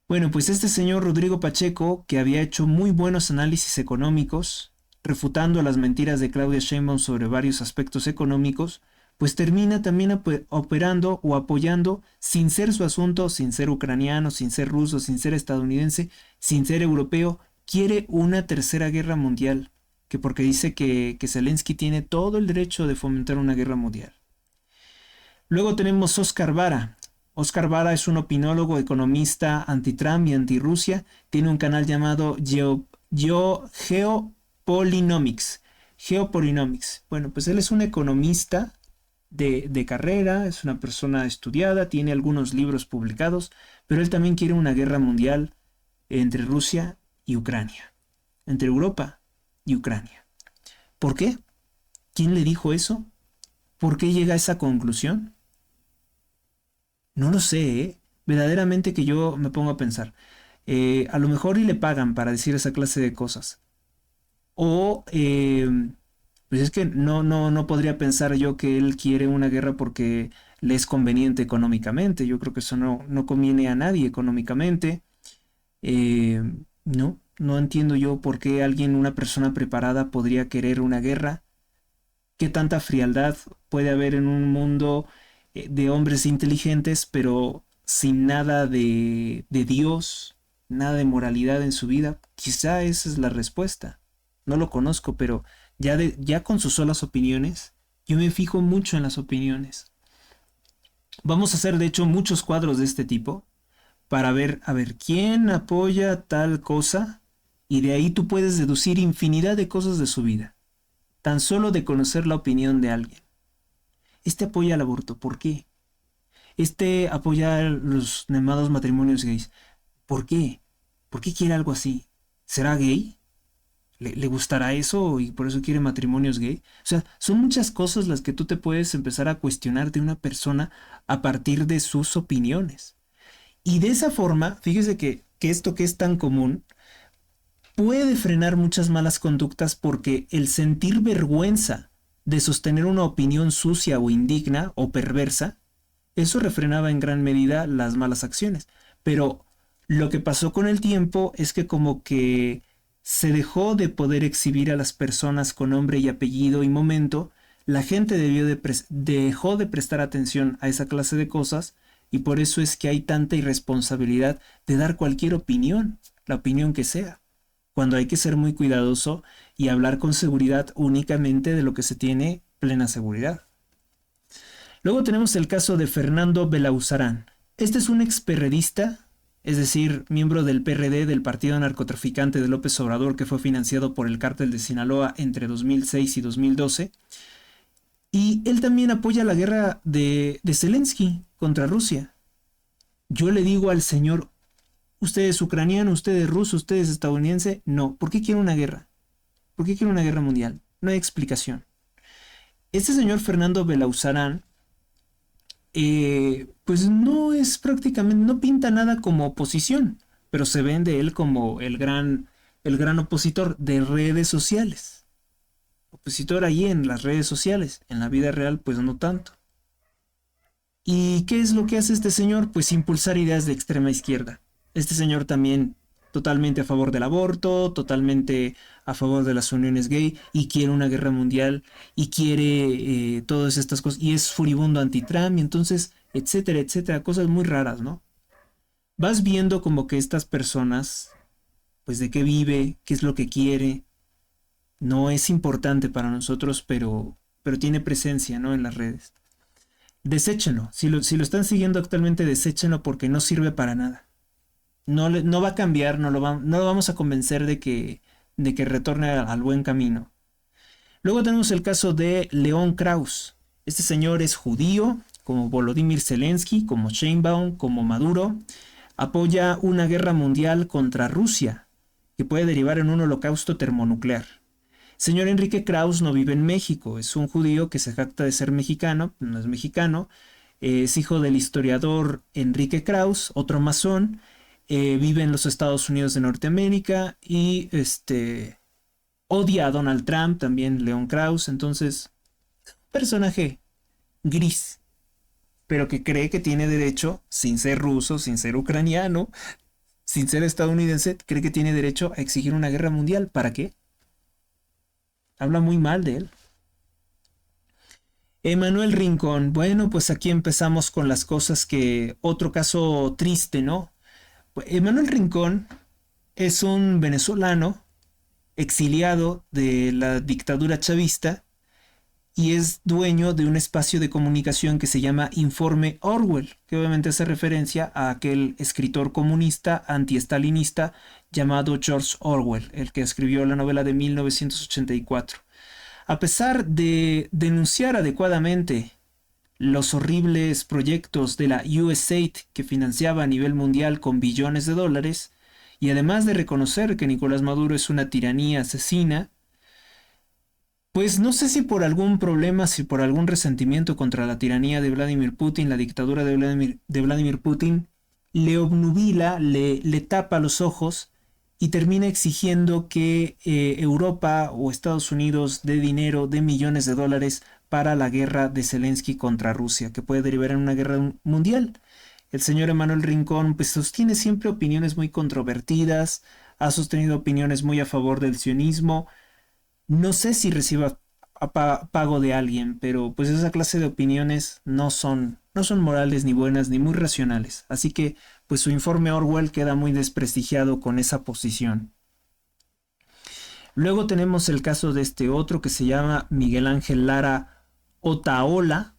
Bueno, pues este señor Rodrigo Pacheco, que había hecho muy buenos análisis económicos, refutando las mentiras de Claudia Sheinbaum sobre varios aspectos económicos, pues termina también operando o apoyando, sin ser su asunto, sin ser ucraniano, sin ser ruso, sin ser estadounidense, sin ser europeo, quiere una tercera guerra mundial, que porque dice que Zelensky tiene todo el derecho de fomentar una guerra mundial. Luego tenemos Oscar Vara. Oscar Vara es un opinólogo, economista anti-Trump y anti-Rusia. Tiene un canal llamado Geopolinomics. Geopolinomics. Bueno, pues él es un economista de carrera, es una persona estudiada, tiene algunos libros publicados, pero él también quiere una guerra mundial entre Rusia y Ucrania, entre Europa y Ucrania. ¿Por qué? ¿Quién le dijo eso? ¿Por qué llega a esa conclusión? No lo sé, ¿eh? Verdaderamente que yo me pongo a pensar. A lo mejor y le pagan para decir esa clase de cosas. O, pues es que no podría pensar yo que él quiere una guerra porque le es conveniente económicamente. Yo creo que eso no conviene a nadie económicamente. Eh, no entiendo yo por qué alguien, una persona preparada, podría querer una guerra. ¿Qué tanta frialdad puede haber en un mundo de hombres inteligentes, pero sin nada de Dios, nada de moralidad en su vida? Quizá esa es la respuesta. No lo conozco, pero ya con sus solas opiniones, yo me fijo mucho en las opiniones. Vamos a hacer, de hecho, muchos cuadros de este tipo para ver, a ver, quién apoya tal cosa, y de ahí tú puedes deducir infinidad de cosas de su vida, tan solo de conocer la opinión de alguien. Este apoya el aborto, ¿por qué? Este apoya los llamados matrimonios gays, ¿por qué? ¿Por qué quiere algo así? ¿Será gay? ¿Le gustará eso y por eso quiere matrimonios gay? O sea, son muchas cosas las que tú te puedes empezar a cuestionar de una persona a partir de sus opiniones. Y de esa forma, fíjese que esto que es tan común puede frenar muchas malas conductas, porque el sentir vergüenza de sostener una opinión sucia o indigna o perversa, eso refrenaba en gran medida las malas acciones. Pero lo que pasó con el tiempo es que como que se dejó de poder exhibir a las personas con nombre y apellido y momento, la gente dejó de prestar atención a esa clase de cosas, y por eso es que hay tanta irresponsabilidad de dar cualquier opinión, la opinión que sea, cuando hay que ser muy cuidadoso y hablar con seguridad únicamente de lo que se tiene plena seguridad. Luego tenemos el caso de Fernando Belauzarán. Este es un experredista, es decir, miembro del PRD, del partido narcotraficante de López Obrador, que fue financiado por el cártel de Sinaloa entre 2006 y 2012. Y él también apoya la guerra de Zelensky contra Rusia. Yo le digo al señor, ¿usted es ucraniano, usted es ruso, usted es estadounidense? No. ¿Por qué quiere una guerra? ¿Por qué quiere una guerra mundial? No hay explicación. Este señor Fernando Belauzarán, pues no es prácticamente, no pinta nada como oposición, pero se vende él como el gran opositor de redes sociales. Opositor allí en las redes sociales, en la vida real pues no tanto. ¿Y qué es lo que hace este señor? Pues impulsar ideas de extrema izquierda. Este señor también totalmente a favor del aborto, totalmente a favor de las uniones gay y quiere una guerra mundial y quiere todas estas cosas y es furibundo anti-Trump y entonces, etcétera, etcétera, cosas muy raras, ¿no? Vas viendo como que estas personas, pues de qué vive, qué es lo que quiere, no es importante para nosotros, pero tiene presencia, ¿no? En las redes. Deséchenlo. Si lo están siguiendo actualmente, deséchenlo porque no sirve para nada. No va a cambiar, no lo vamos a convencer de que retorne al buen camino. Luego tenemos el caso de León Krauss. Este señor es judío, como Volodymyr Zelensky, como Sheinbaum, como Maduro. Apoya una guerra mundial contra Rusia, que puede derivar en un holocausto termonuclear. Señor Enrique Krauss no vive en México, es un judío que se jacta de ser mexicano, no es mexicano, es hijo del historiador Enrique Krauss, otro masón, vive en los Estados Unidos de Norteamérica y odia a Donald Trump, también León Krauss, entonces, personaje gris, pero que cree que tiene derecho, sin ser ruso, sin ser ucraniano, sin ser estadounidense, cree que tiene derecho a exigir una guerra mundial. ¿Para qué? Habla muy mal de él. Emanuel Rincón, bueno, pues aquí empezamos con las cosas que, otro caso triste, ¿no? Emanuel Rincón es un venezolano exiliado de la dictadura chavista y es dueño de un espacio de comunicación que se llama Informe Orwell, que obviamente hace referencia a aquel escritor comunista anti-estalinista llamado George Orwell, el que escribió la novela de 1984. A pesar de denunciar adecuadamente los horribles proyectos de la USAID que financiaba a nivel mundial con billones de dólares, y además de reconocer que Nicolás Maduro es una tiranía asesina, pues no sé si por algún problema, si por algún resentimiento contra la tiranía de Vladimir Putin, la dictadura de Vladimir Putin, le obnubila, le tapa los ojos y termina exigiendo que Europa o Estados Unidos dé dinero, de millones de dólares para la guerra de Zelensky contra Rusia, que puede derivar en una guerra mundial. El señor Emanuel Rincón pues sostiene siempre opiniones muy controvertidas, ha sostenido opiniones muy a favor del sionismo. No sé si reciba pago de alguien, pero pues esa clase de opiniones no son morales ni buenas ni muy racionales. Así que pues su informe Orwell queda muy desprestigiado con esa posición. Luego tenemos el caso de este otro que se llama Miguel Ángel Lara Otaola.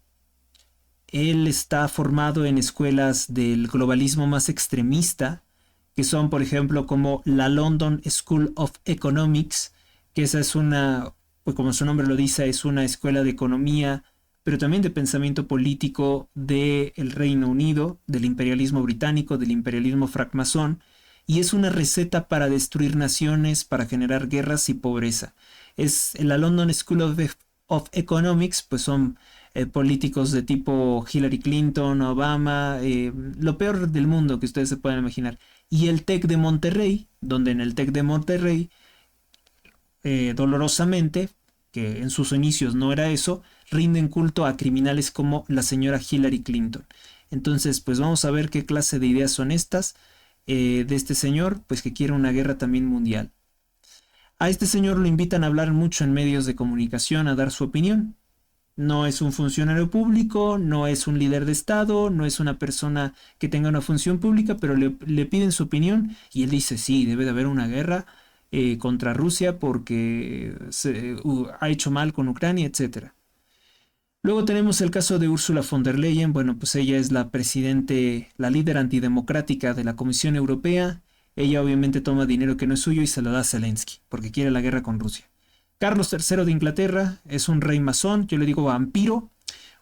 Él está formado en escuelas del globalismo más extremista, que son por ejemplo como la London School of Economics, que esa es una, pues como su nombre lo dice, es una escuela de economía, pero también de pensamiento político del Reino Unido, del imperialismo británico, del imperialismo francmasón, y es una receta para destruir naciones, para generar guerras y pobreza. Es la London School of Economics, pues son políticos de tipo Hillary Clinton, Obama, lo peor del mundo que ustedes se puedan imaginar. Y el TEC de Monterrey, donde en el TEC de Monterrey dolorosamente, que en sus inicios no era eso, rinden culto a criminales como la señora Hillary Clinton. Entonces, pues vamos a ver qué clase de ideas son estas de este señor, pues que quiere una guerra también mundial. A este señor lo invitan a hablar mucho en medios de comunicación, a dar su opinión. No es un funcionario público, no es un líder de Estado, no es una persona que tenga una función pública, pero le piden su opinión y él dice, sí, debe de haber una guerra contra Rusia porque ha hecho mal con Ucrania, etcétera. Luego tenemos el caso de Ursula von der Leyen. Bueno, pues ella es la presidente, la líder antidemocrática de la Comisión Europea. Ella obviamente toma dinero que no es suyo y se lo da a Zelensky porque quiere la guerra con Rusia. Carlos III de Inglaterra es un rey masón, yo le digo vampiro,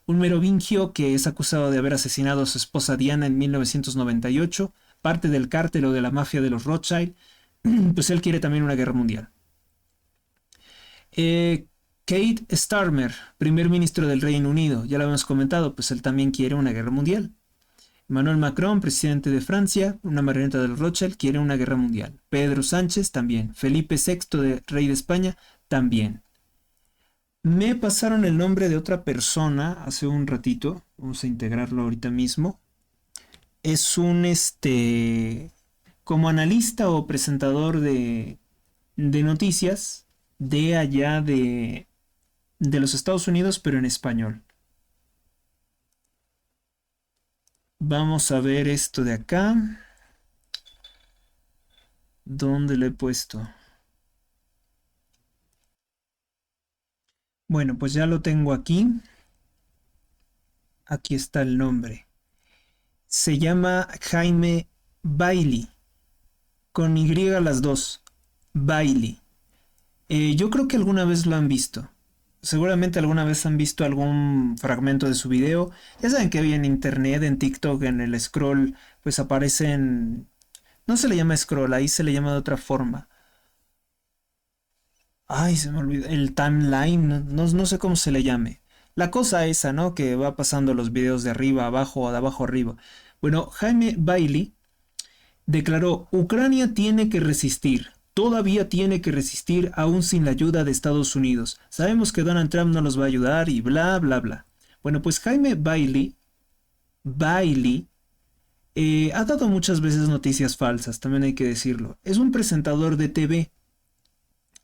un merovingio que es acusado de haber asesinado a su esposa Diana en 1998, parte del cártel o de la mafia de los Rothschild. Pues él quiere también una guerra mundial. Keir Starmer, primer ministro del Reino Unido, ya lo habíamos comentado, pues él también quiere una guerra mundial. Emmanuel Macron, presidente de Francia, una marioneta de los Rothschild, quiere una guerra mundial. Pedro Sánchez también. Felipe VI, rey de España, también. Me pasaron el nombre de otra persona hace un ratito. Vamos a integrarlo ahorita mismo. Es un como analista o presentador de noticias de allá de los Estados Unidos, pero en español. Vamos a ver esto de acá. ¿Dónde lo he puesto? Bueno, pues ya lo tengo aquí. Aquí está el nombre. Se llama Jaime Bailey, con Y las dos. Bailey. Yo creo que alguna vez lo han visto. Seguramente alguna vez han visto algún fragmento de su video. Ya saben que hoy en internet, en TikTok, en el scroll, pues aparecen... No se le llama scroll, ahí se le llama de otra forma. Ay, se me olvidó. El timeline, no sé cómo se le llame. La cosa esa, ¿no? Que va pasando los videos de arriba a abajo o de abajo a arriba. Bueno, Jaime Bailey declaró: Ucrania tiene que resistir. Todavía tiene que resistir aún sin la ayuda de Estados Unidos. Sabemos que Donald Trump no los va a ayudar y bla, bla, bla. Bueno, pues Jaime Bailey ha dado muchas veces noticias falsas, también hay que decirlo. Es un presentador de TV.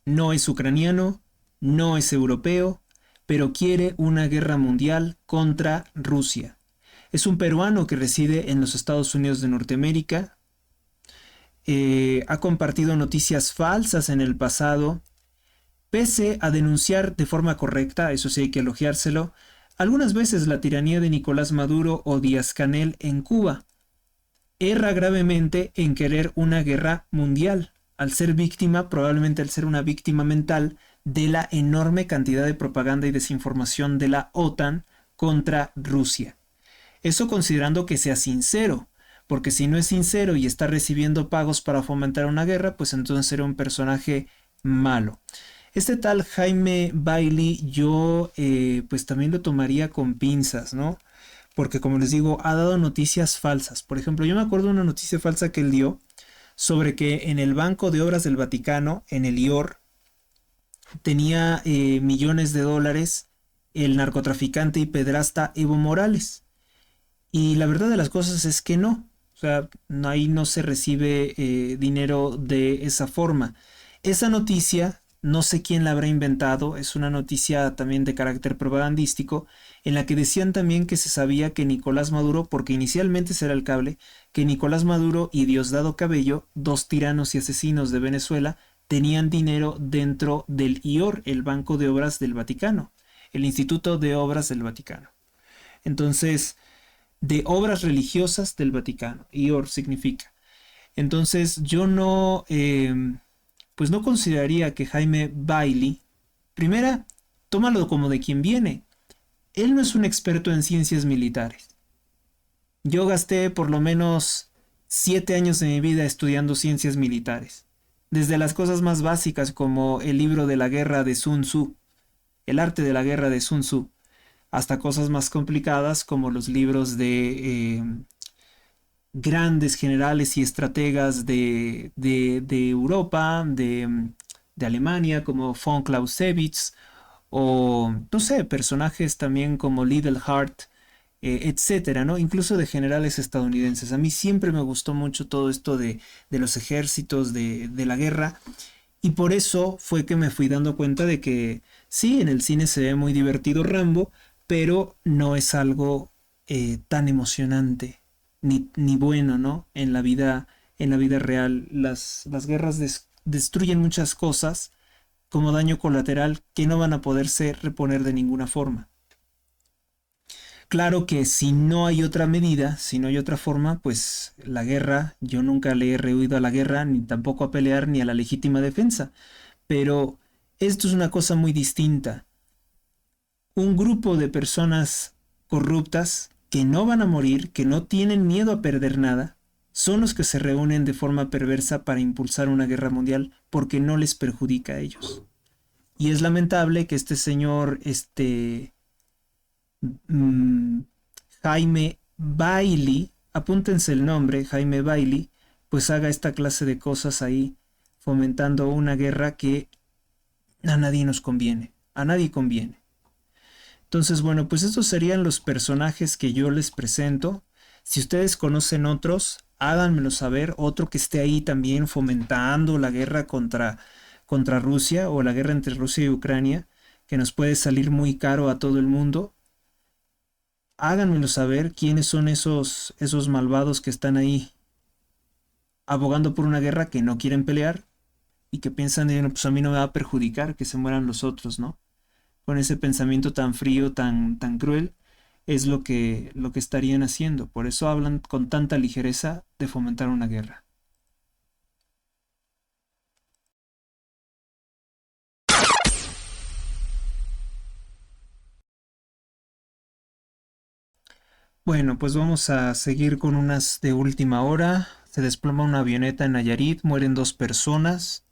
No es ucraniano, no es europeo, pero quiere una guerra mundial contra Rusia. Es un peruano que reside en los Estados Unidos de Norteamérica. Ha compartido noticias falsas en el pasado, pese a denunciar de forma correcta, eso sí hay que elogiárselo, algunas veces la tiranía de Nicolás Maduro o Díaz-Canel en Cuba. Erra gravemente en querer una guerra mundial, al ser víctima, probablemente al ser una víctima mental, de la enorme cantidad de propaganda y desinformación de la OTAN contra Rusia. Eso considerando que sea sincero, porque si no es sincero y está recibiendo pagos para fomentar una guerra, pues entonces será un personaje malo. Este tal Jaime Bailey yo pues también lo tomaría con pinzas, ¿no? Porque como les digo, ha dado noticias falsas. Por ejemplo, yo me acuerdo de una noticia falsa que él dio sobre que en el Banco de Obras del Vaticano, en el IOR, tenía millones de dólares el narcotraficante y pedrasta Evo Morales. Y la verdad de las cosas es que no. O sea, ahí no se recibe dinero de esa forma. Esa noticia, no sé quién la habrá inventado, es una noticia también de carácter propagandístico, en la que decían también que se sabía que Nicolás Maduro, porque inicialmente será el cable, que Nicolás Maduro y Diosdado Cabello, dos tiranos y asesinos de Venezuela, tenían dinero dentro del IOR, el Banco de Obras del Vaticano, el Instituto de Obras del Vaticano. Entonces, de obras religiosas del Vaticano, IOR significa. Entonces, yo no, pues no consideraría que Jaime Bailey, primera, tómalo como de quien viene. Él no es un experto en ciencias militares. Yo gasté por lo menos 7 años de mi vida estudiando ciencias militares. Desde las cosas más básicas como el libro de la guerra de Sun Tzu, el arte de la guerra de Sun Tzu, hasta cosas más complicadas como los libros de grandes generales y estrategas de Europa, de Alemania, como von Clausewitz, o no sé, personajes también como Liddell Hart, etcétera, ¿no? Incluso de generales estadounidenses. A mí siempre me gustó mucho todo esto de los ejércitos, de la guerra, y por eso fue que me fui dando cuenta de que sí, en el cine se ve muy divertido Rambo, pero no es algo tan emocionante ni bueno, ¿no? En la vida real, las guerras destruyen muchas cosas como daño colateral que no van a poderse reponer de ninguna forma. Claro que si no hay otra medida, si no hay otra forma, pues la guerra, yo nunca le he rehuido a la guerra, ni tampoco a pelear, ni a la legítima defensa. Pero esto es una cosa muy distinta. Un grupo de personas corruptas que no van a morir, que no tienen miedo a perder nada, son los que se reúnen de forma perversa para impulsar una guerra mundial porque no les perjudica a ellos. Y es lamentable que este señor, mm, Jaime Bailey, apúntense el nombre, Jaime Bailey, pues haga esta clase de cosas ahí, fomentando una guerra que a nadie nos conviene, a nadie conviene. Entonces, bueno, pues estos serían los personajes que yo les presento. Si ustedes conocen otros, háganmelo saber. Otro que esté ahí también fomentando la guerra contra Rusia o la guerra entre Rusia y Ucrania, que nos puede salir muy caro a todo el mundo. Háganmelo saber quiénes son esos malvados que están ahí abogando por una guerra que no quieren pelear y que piensan, pues a mí no me va a perjudicar que se mueran los otros, ¿no? Con ese pensamiento tan frío, tan cruel, es lo que estarían haciendo. Por eso hablan con tanta ligereza de fomentar una guerra. Bueno, pues vamos a seguir con unas de última hora. Se desploma una avioneta en Nayarit, mueren 2 personas.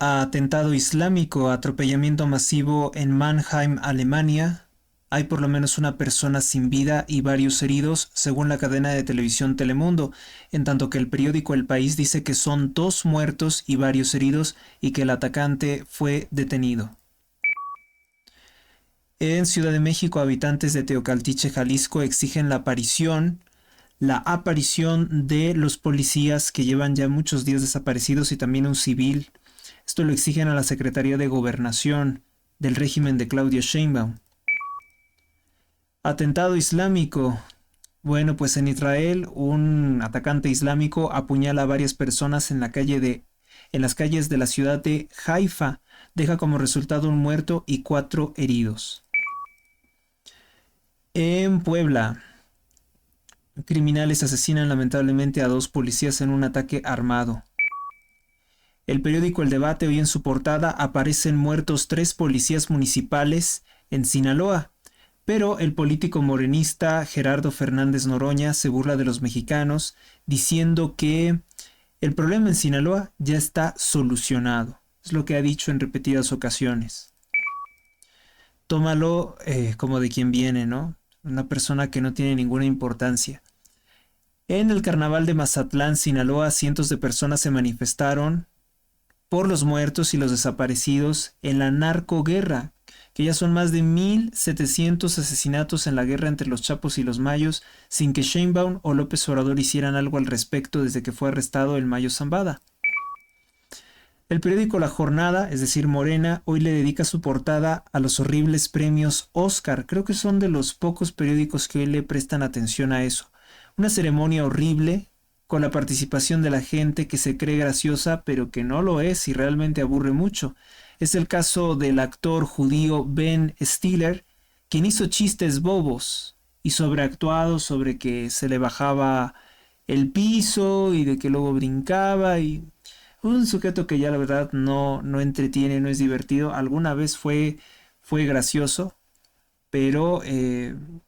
Atentado islámico, atropellamiento masivo en Mannheim, Alemania. Hay por lo menos una persona sin vida y varios heridos, según la cadena de televisión Telemundo, en tanto que el periódico El País dice que son 2 muertos y varios heridos y que el atacante fue detenido. En Ciudad de México, habitantes de Teocaltiche, Jalisco, exigen la aparición de los policías que llevan ya muchos días desaparecidos y también un civil. Esto lo exigen a la Secretaría de Gobernación del régimen de Claudia Sheinbaum. Atentado islámico. Bueno, pues en Israel un atacante islámico apuñala a varias personas en las calles de la ciudad de Haifa. Deja como resultado un muerto y 4 heridos. En Puebla, criminales asesinan lamentablemente a 2 policías en un ataque armado. El periódico El Debate, hoy en su portada aparecen muertos 3 policías municipales en Sinaloa, pero el político morenista Gerardo Fernández Noroña se burla de los mexicanos diciendo que el problema en Sinaloa ya está solucionado. Es lo que ha dicho en repetidas ocasiones. Tómalo como de quien viene, ¿no? Una persona que no tiene ninguna importancia. En el carnaval de Mazatlán, Sinaloa, cientos de personas se manifestaron por los muertos y los desaparecidos en la narcoguerra, que ya son más de 1,700 asesinatos en la guerra entre los Chapos y los Mayos, sin que Sheinbaum o López Obrador hicieran algo al respecto desde que fue arrestado el Mayo Zambada. El periódico La Jornada, es decir, Morena, hoy le dedica su portada a los horribles premios Oscar. Creo que son de los pocos periódicos que hoy le prestan atención a eso. Una ceremonia horrible, con la participación de la gente que se cree graciosa, pero que no lo es y realmente aburre mucho. Es el caso del actor judío Ben Stiller, quien hizo chistes bobos y sobreactuados sobre que se le bajaba el piso y de que luego brincaba y un sujeto que ya la verdad no entretiene, no es divertido. Alguna vez fue gracioso, pero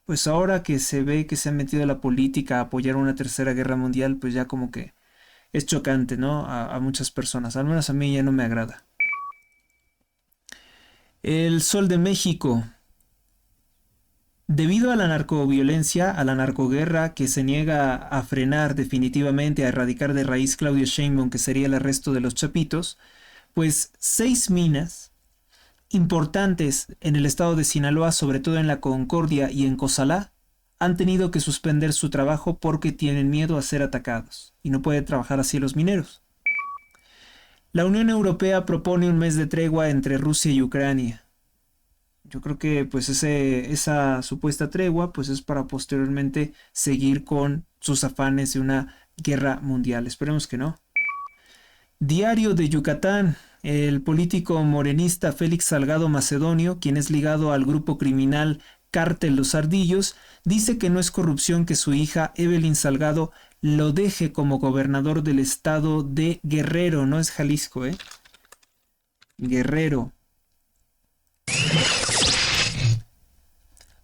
pues ahora que se ve que se ha metido a la política a apoyar una tercera guerra mundial, pues ya como que es chocante, ¿no? A muchas personas, al menos a mí ya no me agrada. El Sol de México. Debido a la narcoviolencia, a la narcoguerra que se niega a frenar definitivamente, a erradicar de raíz Claudio Sheinbaum, que sería el arresto de los Chapitos, pues 6 minas importantes en el estado de Sinaloa, sobre todo en La Concordia y en Cozalá, han tenido que suspender su trabajo porque tienen miedo a ser atacados y no pueden trabajar así los mineros. La Unión Europea propone un mes de tregua entre Rusia y Ucrania. Yo creo que pues esa supuesta tregua pues es para posteriormente seguir con sus afanes de una guerra mundial. Esperemos que no. Diario de Yucatán. El político morenista Félix Salgado Macedonio, quien es ligado al grupo criminal Cártel Los Ardillos, dice que no es corrupción que su hija Evelyn Salgado lo deje como gobernador del estado de Guerrero. No es Jalisco, Guerrero.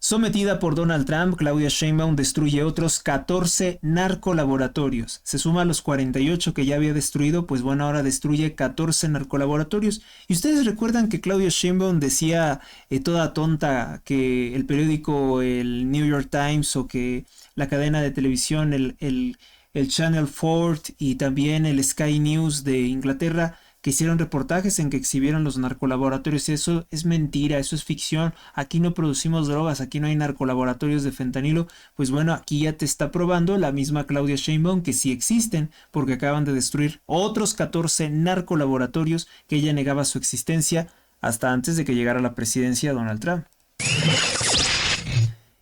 Sometida por Donald Trump, Claudia Sheinbaum destruye otros 14 narcolaboratorios. Se suma a los 48 que ya había destruido, pues bueno, ahora destruye 14 narcolaboratorios. Y ustedes recuerdan que Claudia Sheinbaum decía toda tonta que el periódico, el New York Times o que la cadena de televisión, el Channel 4 y también el Sky News de Inglaterra que hicieron reportajes en que exhibieron los narcolaboratorios. Eso es mentira, eso es ficción. Aquí no producimos drogas, aquí no hay narcolaboratorios de fentanilo. Pues bueno, aquí ya te está probando la misma Claudia Sheinbaum que sí existen, porque acaban de destruir otros 14 narcolaboratorios que ella negaba su existencia hasta antes de que llegara a la presidencia Donald Trump.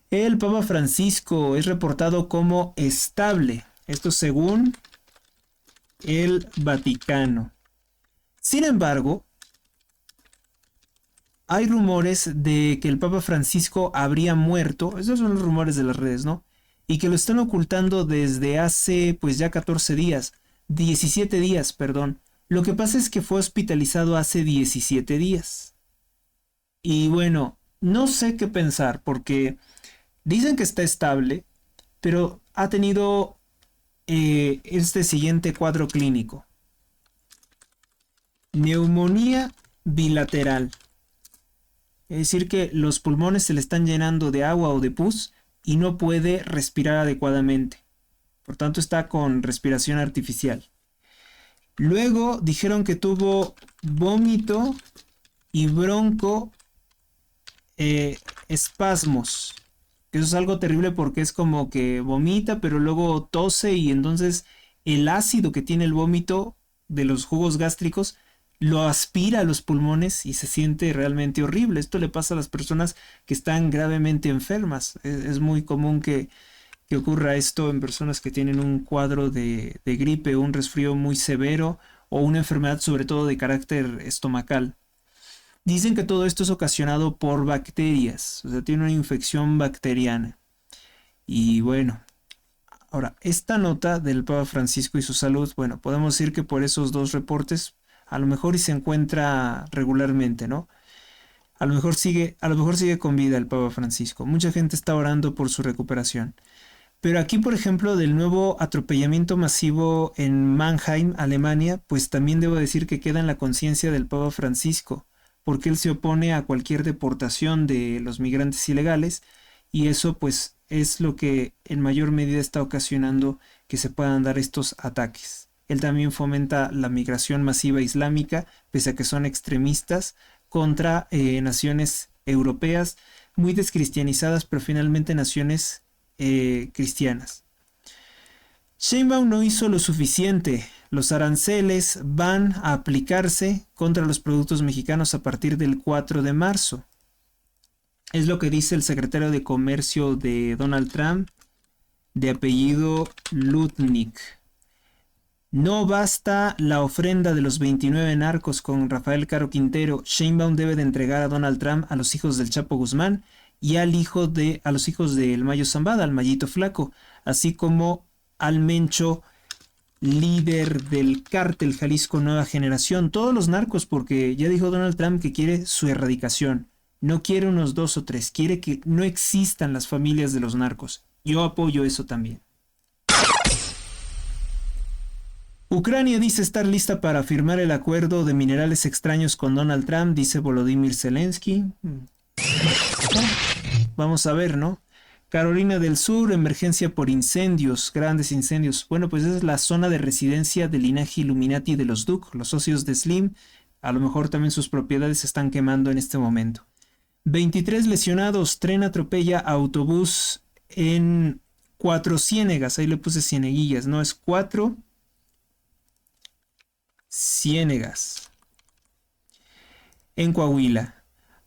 El Papa Francisco es reportado como estable, esto según el Vaticano. Sin embargo, hay rumores de que el Papa Francisco habría muerto, esos son los rumores de las redes, ¿no? Y que lo están ocultando desde hace pues ya 14 días, 17 días, perdón. Lo que pasa es que fue hospitalizado hace 17 días. Y bueno, no sé qué pensar porque dicen que está estable, pero ha tenido este siguiente cuadro clínico. Neumonía bilateral. Es decir que los pulmones se le están llenando de agua o de pus y no puede respirar adecuadamente. Por tanto está con respiración artificial. Luego dijeron que tuvo vómito y bronco espasmos. Eso es algo terrible porque es como que vomita, pero luego tose y entonces el ácido que tiene el vómito de los jugos gástricos lo aspira a los pulmones y se siente realmente horrible. Esto le pasa a las personas que están gravemente enfermas. Es muy común que ocurra esto en personas que tienen un cuadro de gripe o un resfrío muy severo o una enfermedad sobre todo de carácter estomacal. Dicen que todo esto es ocasionado por bacterias, o sea, tiene una infección bacteriana. Y bueno, ahora, esta nota del Papa Francisco y su salud, bueno, podemos decir que por esos dos reportes, a lo mejor y se encuentra regularmente, ¿no? A lo mejor sigue con vida el Papa Francisco. Mucha gente está orando por su recuperación. Pero aquí, por ejemplo, del nuevo atropellamiento masivo en Mannheim, Alemania, pues también debo decir que queda en la conciencia del Papa Francisco, porque él se opone a cualquier deportación de los migrantes ilegales y eso pues es lo que en mayor medida está ocasionando que se puedan dar estos ataques. Él también fomenta la migración masiva islámica, pese a que son extremistas, contra naciones europeas muy descristianizadas, pero finalmente naciones cristianas. Sheinbaum no hizo lo suficiente. Los aranceles van a aplicarse contra los productos mexicanos a partir del 4 de marzo. Es lo que dice el secretario de Comercio de Donald Trump, de apellido Lutnick. No basta la ofrenda de los 29 narcos con Rafael Caro Quintero. Sheinbaum debe de entregar a Donald Trump a los hijos del Chapo Guzmán y a los hijos del Mayo Zambada, al Mayito Flaco, así como al Mencho, líder del cártel Jalisco Nueva Generación, todos los narcos, porque ya dijo Donald Trump que quiere su erradicación. No quiere unos 2 o 3, quiere que no existan las familias de los narcos. Yo apoyo eso también. Ucrania dice estar lista para firmar el acuerdo de minerales extraños con Donald Trump, dice Volodymyr Zelensky. Vamos a ver, ¿no? Carolina del Sur, emergencia por incendios, grandes incendios. Bueno, pues esa es la zona de residencia del linaje Illuminati de los Duke, los socios de Slim. A lo mejor también sus propiedades se están quemando en este momento. 23 lesionados, tren atropella autobús en Cuatro Ciénegas. Ahí le puse cieneguillas, ¿no? Es Cuatro Ciénegas. En Coahuila.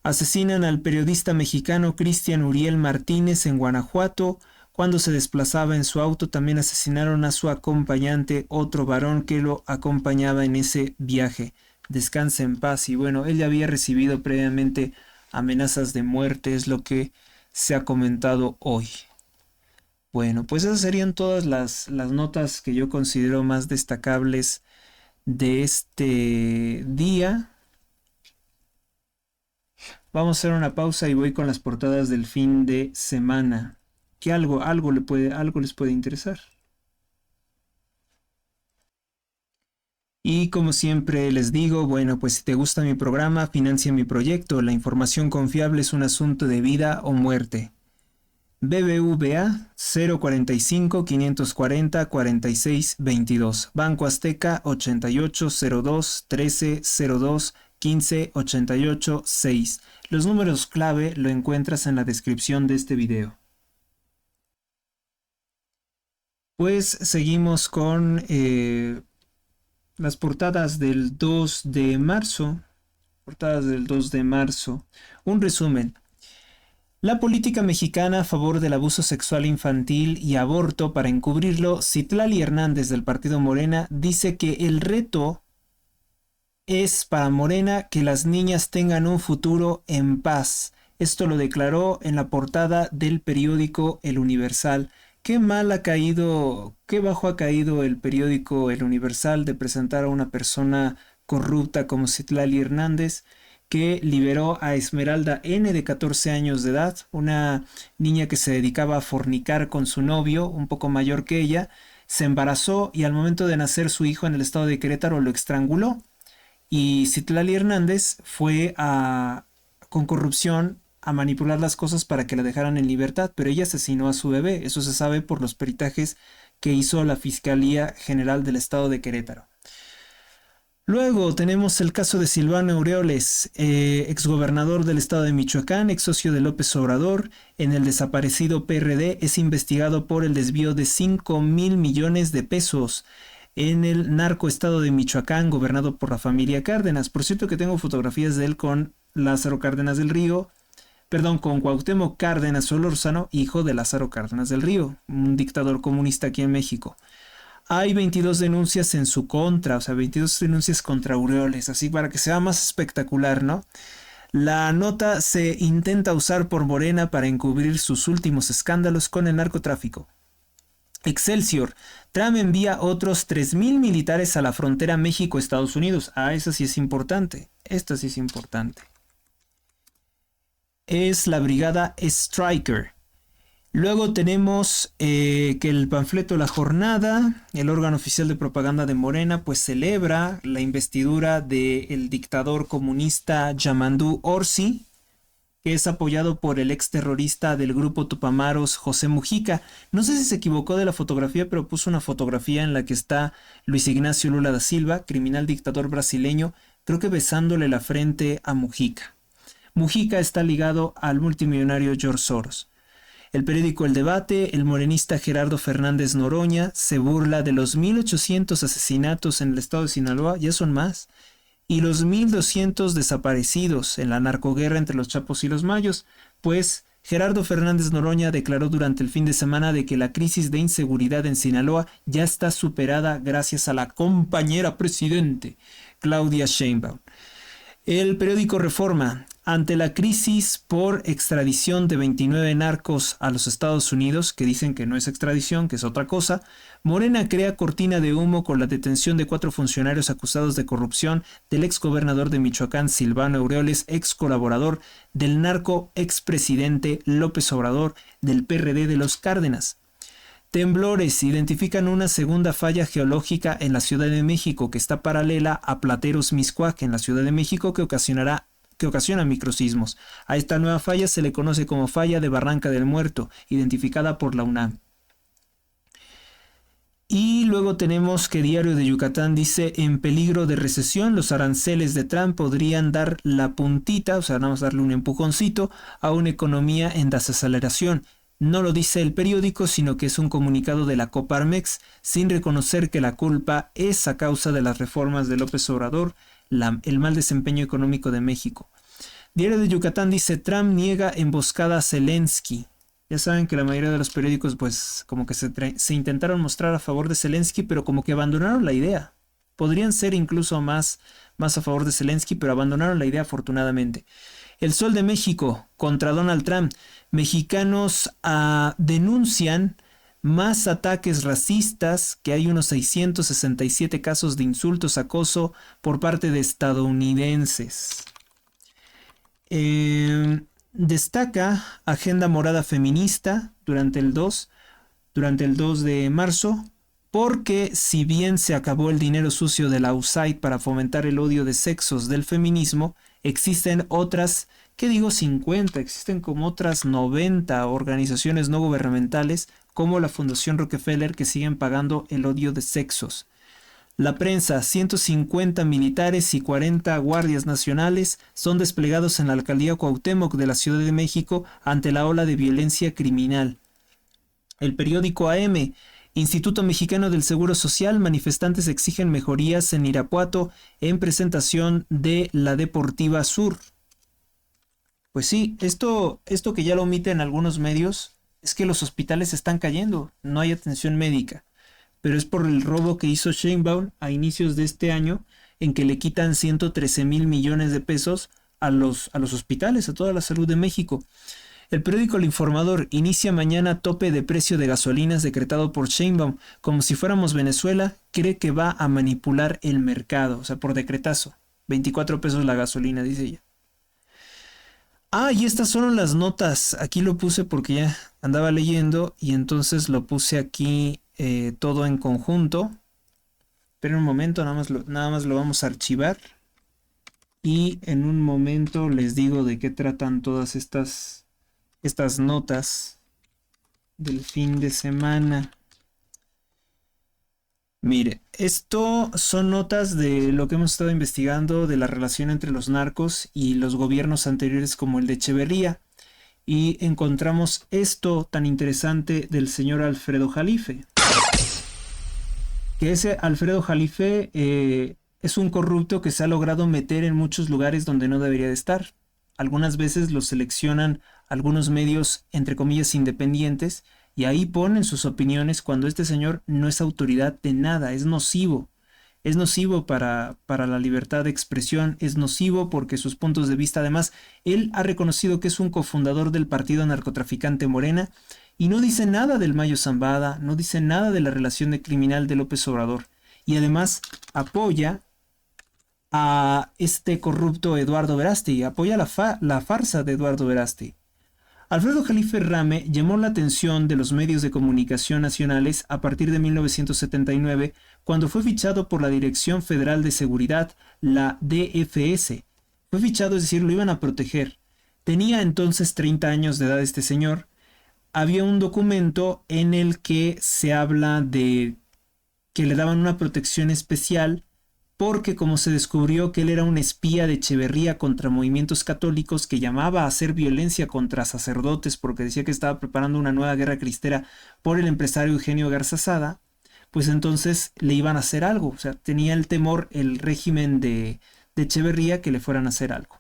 Asesinan al periodista mexicano Cristian Uriel Martínez en Guanajuato. Cuando se desplazaba en su auto también asesinaron a su acompañante, otro varón que lo acompañaba en ese viaje. Descanse en paz. Y bueno, él ya había recibido previamente amenazas de muerte, es lo que se ha comentado hoy. Bueno, pues esas serían todas las notas que yo considero más destacables de este día. Vamos a hacer una pausa y voy con las portadas del fin de semana. Que algo les puede interesar. Y como siempre les digo, bueno, pues si te gusta mi programa, financia mi proyecto. La información confiable es un asunto de vida o muerte. BBVA 045 540 46 22. Banco Azteca 88 02 13 02 15 88 6. Los números clave lo encuentras en la descripción de este video. Pues seguimos con las portadas del 2 de marzo. Portadas del 2 de marzo. Un resumen. La política mexicana a favor del abuso sexual infantil y aborto para encubrirlo, Citlali Hernández del partido Morena dice que el reto es para Morena que las niñas tengan un futuro en paz. Esto lo declaró en la portada del periódico El Universal. Qué mal ha caído, qué bajo ha caído el periódico El Universal de presentar a una persona corrupta como Citlali Hernández, que liberó a Esmeralda N. de 14 años de edad, una niña que se dedicaba a fornicar con su novio, un poco mayor que ella, se embarazó y al momento de nacer su hijo en el estado de Querétaro lo estranguló. Y Citlali Hernández fue con corrupción a manipular las cosas para que la dejaran en libertad, pero ella asesinó a su bebé. Eso se sabe por los peritajes que hizo la Fiscalía General del estado de Querétaro. Luego tenemos el caso de Silvano Aureoles, exgobernador del estado de Michoacán, ex socio de López Obrador, en el desaparecido PRD, es investigado por el desvío de 5,000 millones de pesos en el narcoestado de Michoacán, gobernado por la familia Cárdenas. Por cierto que tengo fotografías de él con Lázaro Cárdenas del Río, con Cuauhtémoc Cárdenas Solórzano, hijo de Lázaro Cárdenas del Río, un dictador comunista aquí en México. Hay 22 denuncias en su contra, o sea, 22 denuncias contra Aureoles, así para que sea más espectacular, ¿no? La nota se intenta usar por Morena para encubrir sus últimos escándalos con el narcotráfico. Excelsior, Trump envía otros 3,000 militares a la frontera México-Estados Unidos. Ah, eso sí es importante, esto sí es importante. Es la brigada Stryker. Luego tenemos que el panfleto La Jornada, el órgano oficial de propaganda de Morena, pues celebra la investidura del dictador comunista Yamandu Orsi, que es apoyado por el ex terrorista del grupo Tupamaros, José Mujica. No sé si se equivocó de la fotografía, pero puso una fotografía en la que está Luis Ignacio Lula da Silva, criminal dictador brasileño, creo que besándole la frente a Mujica. Mujica está ligado al multimillonario George Soros. El periódico El Debate, el morenista Gerardo Fernández Noroña se burla de los 1,800 asesinatos en el estado de Sinaloa, ya son más, y los 1,200 desaparecidos en la narcoguerra entre los Chapos y los Mayos, pues Gerardo Fernández Noroña declaró durante el fin de semana de que la crisis de inseguridad en Sinaloa ya está superada gracias a la compañera presidente, Claudia Sheinbaum. El periódico Reforma, ante la crisis por extradición de 29 narcos a los Estados Unidos, que dicen que no es extradición, que es otra cosa, Morena crea cortina de humo con la detención de 4 funcionarios acusados de corrupción del exgobernador de Michoacán, Silvano Aureoles, ex colaborador del narco expresidente López Obrador del PRD de los Cárdenas. Temblores identifican una segunda falla geológica en la Ciudad de México que está paralela a Plateros Mixcoac en la Ciudad de México que ocasiona microsismos. A esta nueva falla se le conoce como falla de Barranca del Muerto, identificada por la UNAM. Y luego tenemos que Diario de Yucatán dice, en peligro de recesión, los aranceles de Trump podrían dar la puntita, o sea, vamos a darle un empujoncito a una economía en desaceleración. No lo dice el periódico, sino que es un comunicado de la Coparmex, sin reconocer que la culpa es a causa de las reformas de López Obrador, el mal desempeño económico de México. Diario de Yucatán dice, Trump niega emboscada a Zelensky. Ya saben que la mayoría de los periódicos pues como que se intentaron mostrar a favor de Zelensky, pero como que abandonaron la idea. Podrían ser incluso más a favor de Zelensky, pero abandonaron la idea afortunadamente. El Sol de México contra Donald Trump. Mexicanos denuncian más ataques racistas, que hay unos 667 casos de insultos, acoso por parte de estadounidenses. Destaca Agenda Morada Feminista durante el 2 de marzo, porque si bien se acabó el dinero sucio de la USAID para fomentar el odio de sexos del feminismo, existen otras ¿qué digo 50? Existen como otras 90 organizaciones no gubernamentales, como la Fundación Rockefeller, que siguen pagando el odio de sexos. La prensa, 150 militares y 40 guardias nacionales son desplegados en la alcaldía Cuauhtémoc de la Ciudad de México ante la ola de violencia criminal. El periódico AM, Instituto Mexicano del Seguro Social, manifestantes exigen mejorías en Irapuato en presentación de la Deportiva Sur. Pues sí, esto que ya lo omiten algunos medios es que los hospitales están cayendo, no hay atención médica, pero es por el robo que hizo Sheinbaum a inicios de este año, en que le quitan 113 mil millones de pesos a los hospitales, a toda la salud de México. El periódico El Informador: inicia mañana tope de precio de gasolinas decretado por Sheinbaum. Como si fuéramos Venezuela, cree que va a manipular el mercado, o sea, por decretazo. 24 pesos la gasolina, dice ella. Ah, y estas son las notas. Aquí lo puse porque ya andaba leyendo y entonces lo puse aquí todo en conjunto. Pero un momento, nada más lo vamos a archivar. Y en un momento les digo de qué tratan todas estas notas del fin de semana. Mire, esto son notas de lo que hemos estado investigando de la relación entre los narcos y los gobiernos anteriores como el de Echeverría. Y encontramos esto tan interesante del señor Alfredo Jalife. Que ese Alfredo Jalife es un corrupto que se ha logrado meter en muchos lugares donde no debería de estar. Algunas veces lo seleccionan algunos medios, entre comillas, independientes, y ahí ponen sus opiniones cuando este señor no es autoridad de nada, es nocivo. Es nocivo para la libertad de expresión, es nocivo porque sus puntos de vista, además, él ha reconocido que es un cofundador del partido narcotraficante Morena y no dice nada del Mayo Zambada, no dice nada de la relación de criminal de López Obrador. Y además apoya a este corrupto Eduardo Verástegui, apoya la farsa de Eduardo Verástegui. Alfredo Jalife Rame llamó la atención de los medios de comunicación nacionales a partir de 1979, cuando fue fichado por la Dirección Federal de Seguridad, la DFS. Fue fichado, es decir, lo iban a proteger. Tenía entonces 30 años de edad este señor. Había un documento en el que se habla de que le daban una protección especial porque como se descubrió que él era un espía de Echeverría contra movimientos católicos que llamaba a hacer violencia contra sacerdotes porque decía que estaba preparando una nueva guerra cristera por el empresario Eugenio Garza Sada, pues entonces le iban a hacer algo. O sea, tenía el temor el régimen de Echeverría que le fueran a hacer algo.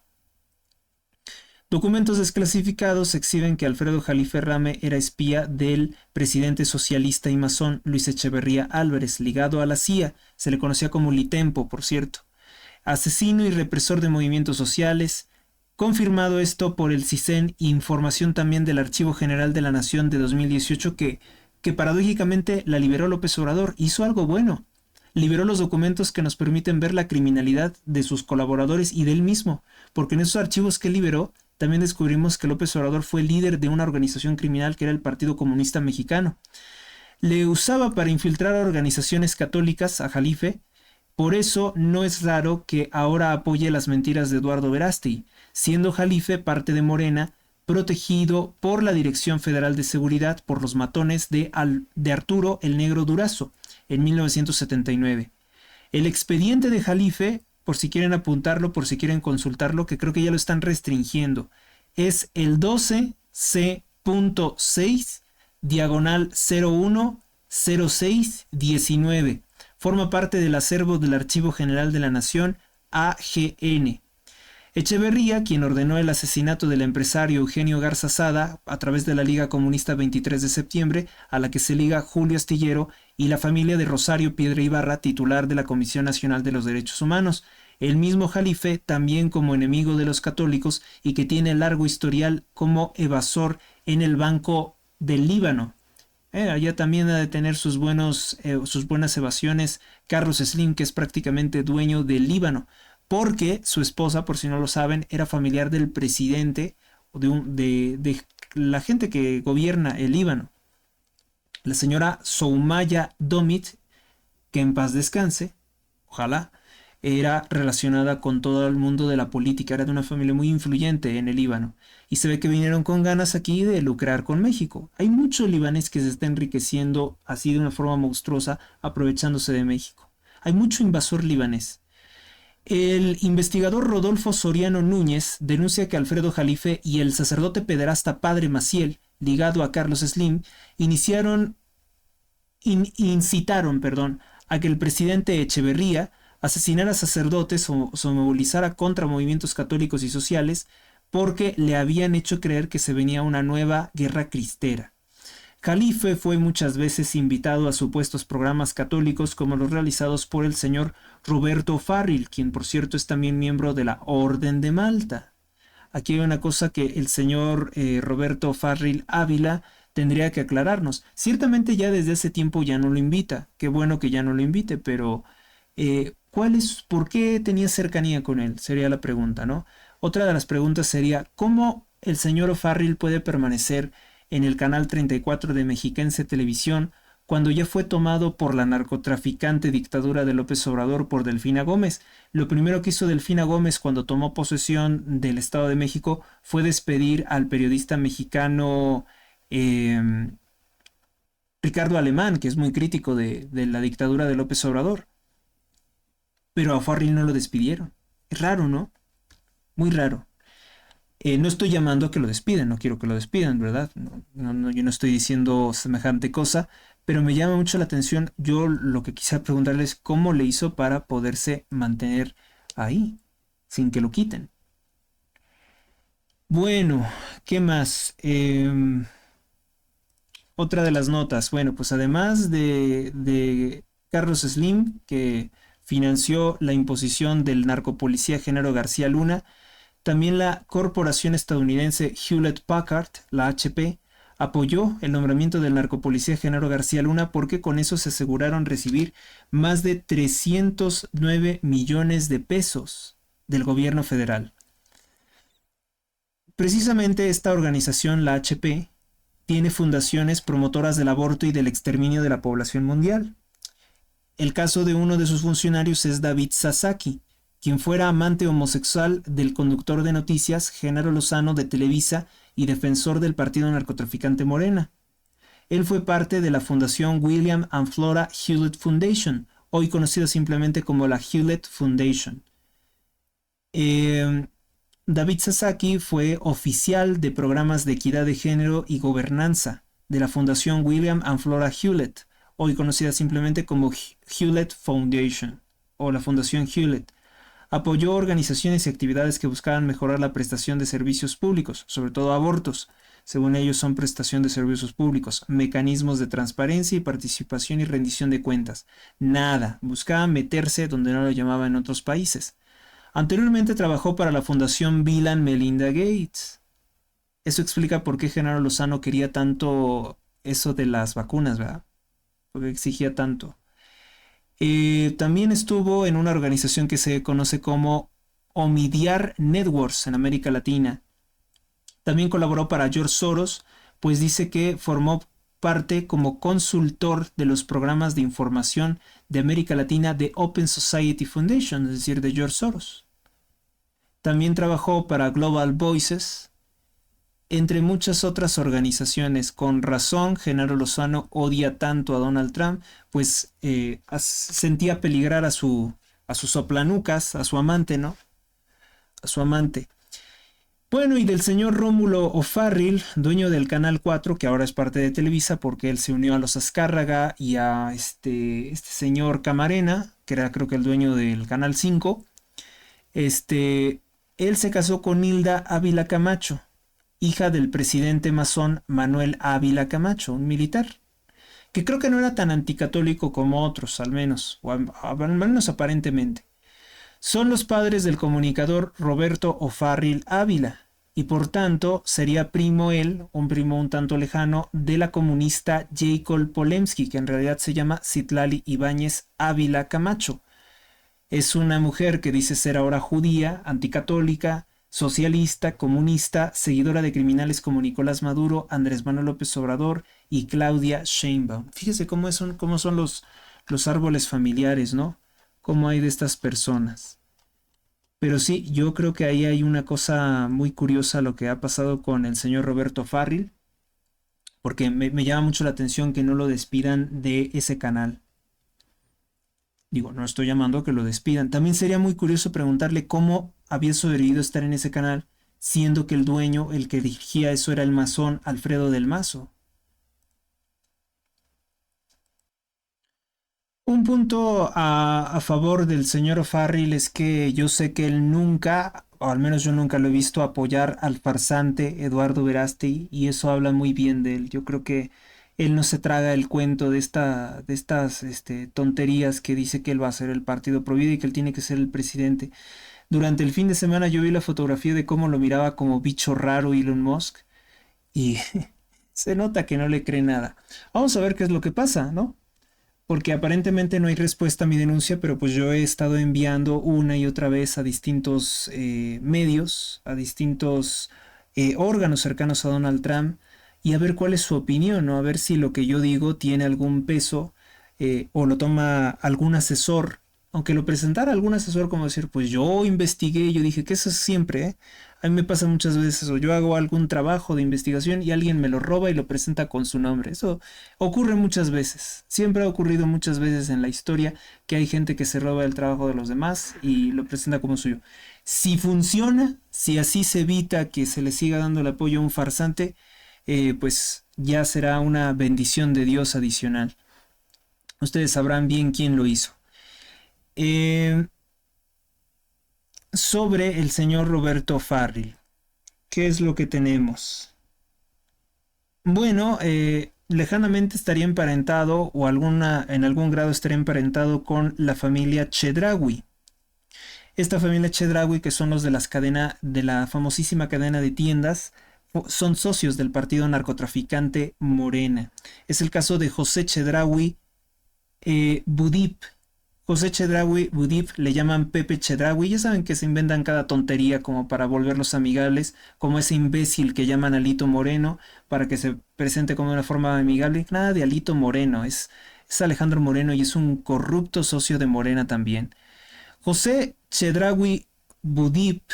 Documentos desclasificados exhiben que Alfredo Jalife Rame era espía del presidente socialista y masón Luis Echeverría Álvarez, ligado a la CIA, se le conocía como Litempo, por cierto. Asesino y represor de movimientos sociales, confirmado esto por el CISEN, información también del Archivo General de la Nación de 2018 que paradójicamente la liberó López Obrador. Hizo algo bueno. Liberó los documentos que nos permiten ver la criminalidad de sus colaboradores y de él mismo, porque en esos archivos que liberó también descubrimos que López Obrador fue líder de una organización criminal que era el Partido Comunista Mexicano. Le usaba para infiltrar a organizaciones católicas a Jalife, por eso no es raro que ahora apoye las mentiras de Eduardo Verástegui, siendo Jalife parte de Morena, protegido por la Dirección Federal de Seguridad por los matones de Arturo el Negro Durazo en 1979. El expediente de Jalife, por si quieren apuntarlo, por si quieren consultarlo, que creo que ya lo están restringiendo, es el 12C.6 diagonal 010619. Forma parte del acervo del Archivo General de la Nación, AGN. Echeverría, quien ordenó el asesinato del empresario Eugenio Garza Sada a través de la Liga Comunista 23 de septiembre, a la que se liga Julio Astillero y la familia de Rosario Piedra Ibarra, titular de la Comisión Nacional de los Derechos Humanos. El mismo Jalife, también como enemigo de los católicos y que tiene largo historial como evasor en el Banco del Líbano. Allá también ha de tener sus buenas evasiones Carlos Slim, que es prácticamente dueño del Líbano, porque su esposa, por si no lo saben, era familiar del presidente de la gente que gobierna el Líbano, la señora Soumaya Domit, que en paz descanse, ojalá. era relacionada con todo el mundo de la política, era de una familia muy influyente en el Líbano. Y se ve que vinieron con ganas aquí de lucrar con México. Hay muchos libaneses que se están enriqueciendo así de una forma monstruosa, aprovechándose de México. Hay mucho invasor libanés. El investigador Rodolfo Soriano Núñez denuncia que Alfredo Jalife y el sacerdote pederasta Padre Maciel, ligado a Carlos Slim, incitaron, a que el presidente Echeverría asesinara sacerdotes o se movilizara contra movimientos católicos y sociales porque le habían hecho creer que se venía una nueva guerra cristera. Jalife fue muchas veces invitado a supuestos programas católicos como los realizados por el señor Roberto Farril, quien por cierto es también miembro de la Orden de Malta. Aquí hay una cosa que el señor Roberto Farril Ávila tendría que aclararnos. Ciertamente ya desde hace tiempo ya no lo invita. Qué bueno que ya no lo invite, pero ¿por qué tenía cercanía con él? Sería la pregunta, ¿no? Otra de las preguntas sería, ¿cómo el señor O'Farrill puede permanecer en el canal 34 de Mexiquense Televisión cuando ya fue tomado por la narcotraficante dictadura de López Obrador por Delfina Gómez? Lo primero que hizo Delfina Gómez cuando tomó posesión del Estado de México fue despedir al periodista mexicano Ricardo Alemán, que es muy crítico de la dictadura de López Obrador. Pero a Farril no lo despidieron. Es raro, ¿no? Muy raro. No estoy llamando a que lo despidan, no quiero que lo despidan, ¿verdad? Yo no estoy diciendo semejante cosa, pero me llama mucho la atención. Yo lo que quisiera preguntarles es cómo le hizo para poderse mantener ahí, sin que lo quiten. Bueno, ¿qué más? Otra de las notas, bueno, pues además de Carlos Slim, que financió la imposición del narcopolicía Genaro García Luna, también la corporación estadounidense Hewlett Packard, la HP, apoyó el nombramiento del narcopolicía Genaro García Luna porque con eso se aseguraron recibir más de 309 millones de pesos del gobierno federal. Precisamente esta organización, la HP, tiene fundaciones promotoras del aborto y del exterminio de la población mundial. El caso de uno de sus funcionarios es David Sasaki, quien fuera amante homosexual del conductor de noticias Genaro Lozano de Televisa y defensor del partido narcotraficante Morena. Él fue parte de la fundación William and Flora Hewlett Foundation, hoy conocida simplemente como la Hewlett Foundation. David Sasaki fue oficial de programas de equidad de género y gobernanza de la fundación William and Flora Hewlett, hoy conocida simplemente como Hewlett Foundation o la Fundación Hewlett. Apoyó organizaciones y actividades que buscaban mejorar la prestación de servicios públicos, sobre todo abortos. Según ellos son prestación de servicios públicos, mecanismos de transparencia y participación y rendición de cuentas. Nada, buscaban meterse donde no lo llamaban en otros países. Anteriormente trabajó para la Fundación Bill and Melinda Gates. Eso explica por qué Genaro Lozano quería tanto eso de las vacunas, ¿verdad? Porque exigía tanto. También estuvo en una organización que se conoce como Omidyar Networks en América Latina. También colaboró para George Soros, pues dice que formó parte como consultor de los programas de información de América Latina de Open Society Foundation, es decir, de George Soros. También trabajó para Global Voices, entre muchas otras organizaciones. Con razón, Genaro Lozano odia tanto a Donald Trump, pues sentía peligrar a sus soplanucas, a su amante, ¿no? A su amante. Bueno, y del señor Rómulo O'Farrill, dueño del Canal 4, que ahora es parte de Televisa, porque él se unió a los Azcárraga y a este señor Camarena, que era creo que el dueño del Canal 5. Él se casó con Hilda Ávila Camacho, hija del presidente masón Manuel Ávila Camacho, un militar, que creo que no era tan anticatólico como otros, al menos, o al menos aparentemente. Son los padres del comunicador Roberto O'Farrill Ávila, y por tanto sería primo él, un primo un tanto lejano, de la comunista Jacob Polemski, que en realidad se llama Citlali Ibáñez Ávila Camacho. Es una mujer que dice ser ahora judía, anticatólica, socialista, comunista, seguidora de criminales como Nicolás Maduro, Andrés Manuel López Obrador y Claudia Sheinbaum. Fíjese cómo son los árboles familiares, ¿no? cómo hay de estas personas. Pero sí, yo creo que ahí hay una cosa muy curiosa lo que ha pasado con el señor Roberto Farril, porque me llama mucho la atención que no lo despidan de ese canal. Digo, no estoy llamando a que lo despidan. También sería muy curioso preguntarle cómo había sobrevivido estar en ese canal, siendo que el dueño, el que dirigía eso, era el masón Alfredo del Mazo. Un punto a favor del señor O'Farrill es que yo sé que él nunca, o al menos yo nunca lo he visto apoyar al farsante Eduardo Verástegui, y eso habla muy bien de él. Yo creo que él no se traga el cuento de estas tonterías que dice que él va a ser el partido prohibido y que él tiene que ser el presidente. Durante el fin de semana yo vi la fotografía de cómo lo miraba como bicho raro Elon Musk y se nota que no le cree nada. Vamos a ver qué es lo que pasa, ¿no? Porque aparentemente no hay respuesta a mi denuncia, pero pues yo he estado enviando una y otra vez a distintos medios, a distintos órganos cercanos a Donald Trump, y a ver cuál es su opinión, ¿no? A ver si lo que yo digo tiene algún peso o lo toma algún asesor, aunque lo presentara algún asesor como decir, pues yo investigué, yo dije que eso es siempre, ¿eh? A mí me pasa muchas veces, o yo hago algún trabajo de investigación y alguien me lo roba y lo presenta con su nombre. Eso ocurre muchas veces. Siempre ha ocurrido muchas veces en la historia que hay gente que se roba el trabajo de los demás y lo presenta como suyo. Si funciona, si así se evita que se le siga dando el apoyo a un farsante, pues ya será una bendición de Dios adicional. Ustedes sabrán bien quién lo hizo. Sobre el señor Roberto Farril, ¿qué es lo que tenemos? Bueno, lejanamente estaría emparentado o en algún grado estaría emparentado con la familia Chedraui. Esta familia Chedraui, que son los de de la famosísima cadena de tiendas, son socios del partido narcotraficante Morena. Es el caso de José Chedraui Budip. José Chedraui Budip le llaman Pepe Chedraui. Ya saben que se inventan cada tontería como para volverlos amigables, como ese imbécil que llaman Alito Moreno para que se presente como una forma amigable. Nada de Alito Moreno, es Alejandro Moreno y es un corrupto socio de Morena también. José Chedraui Budip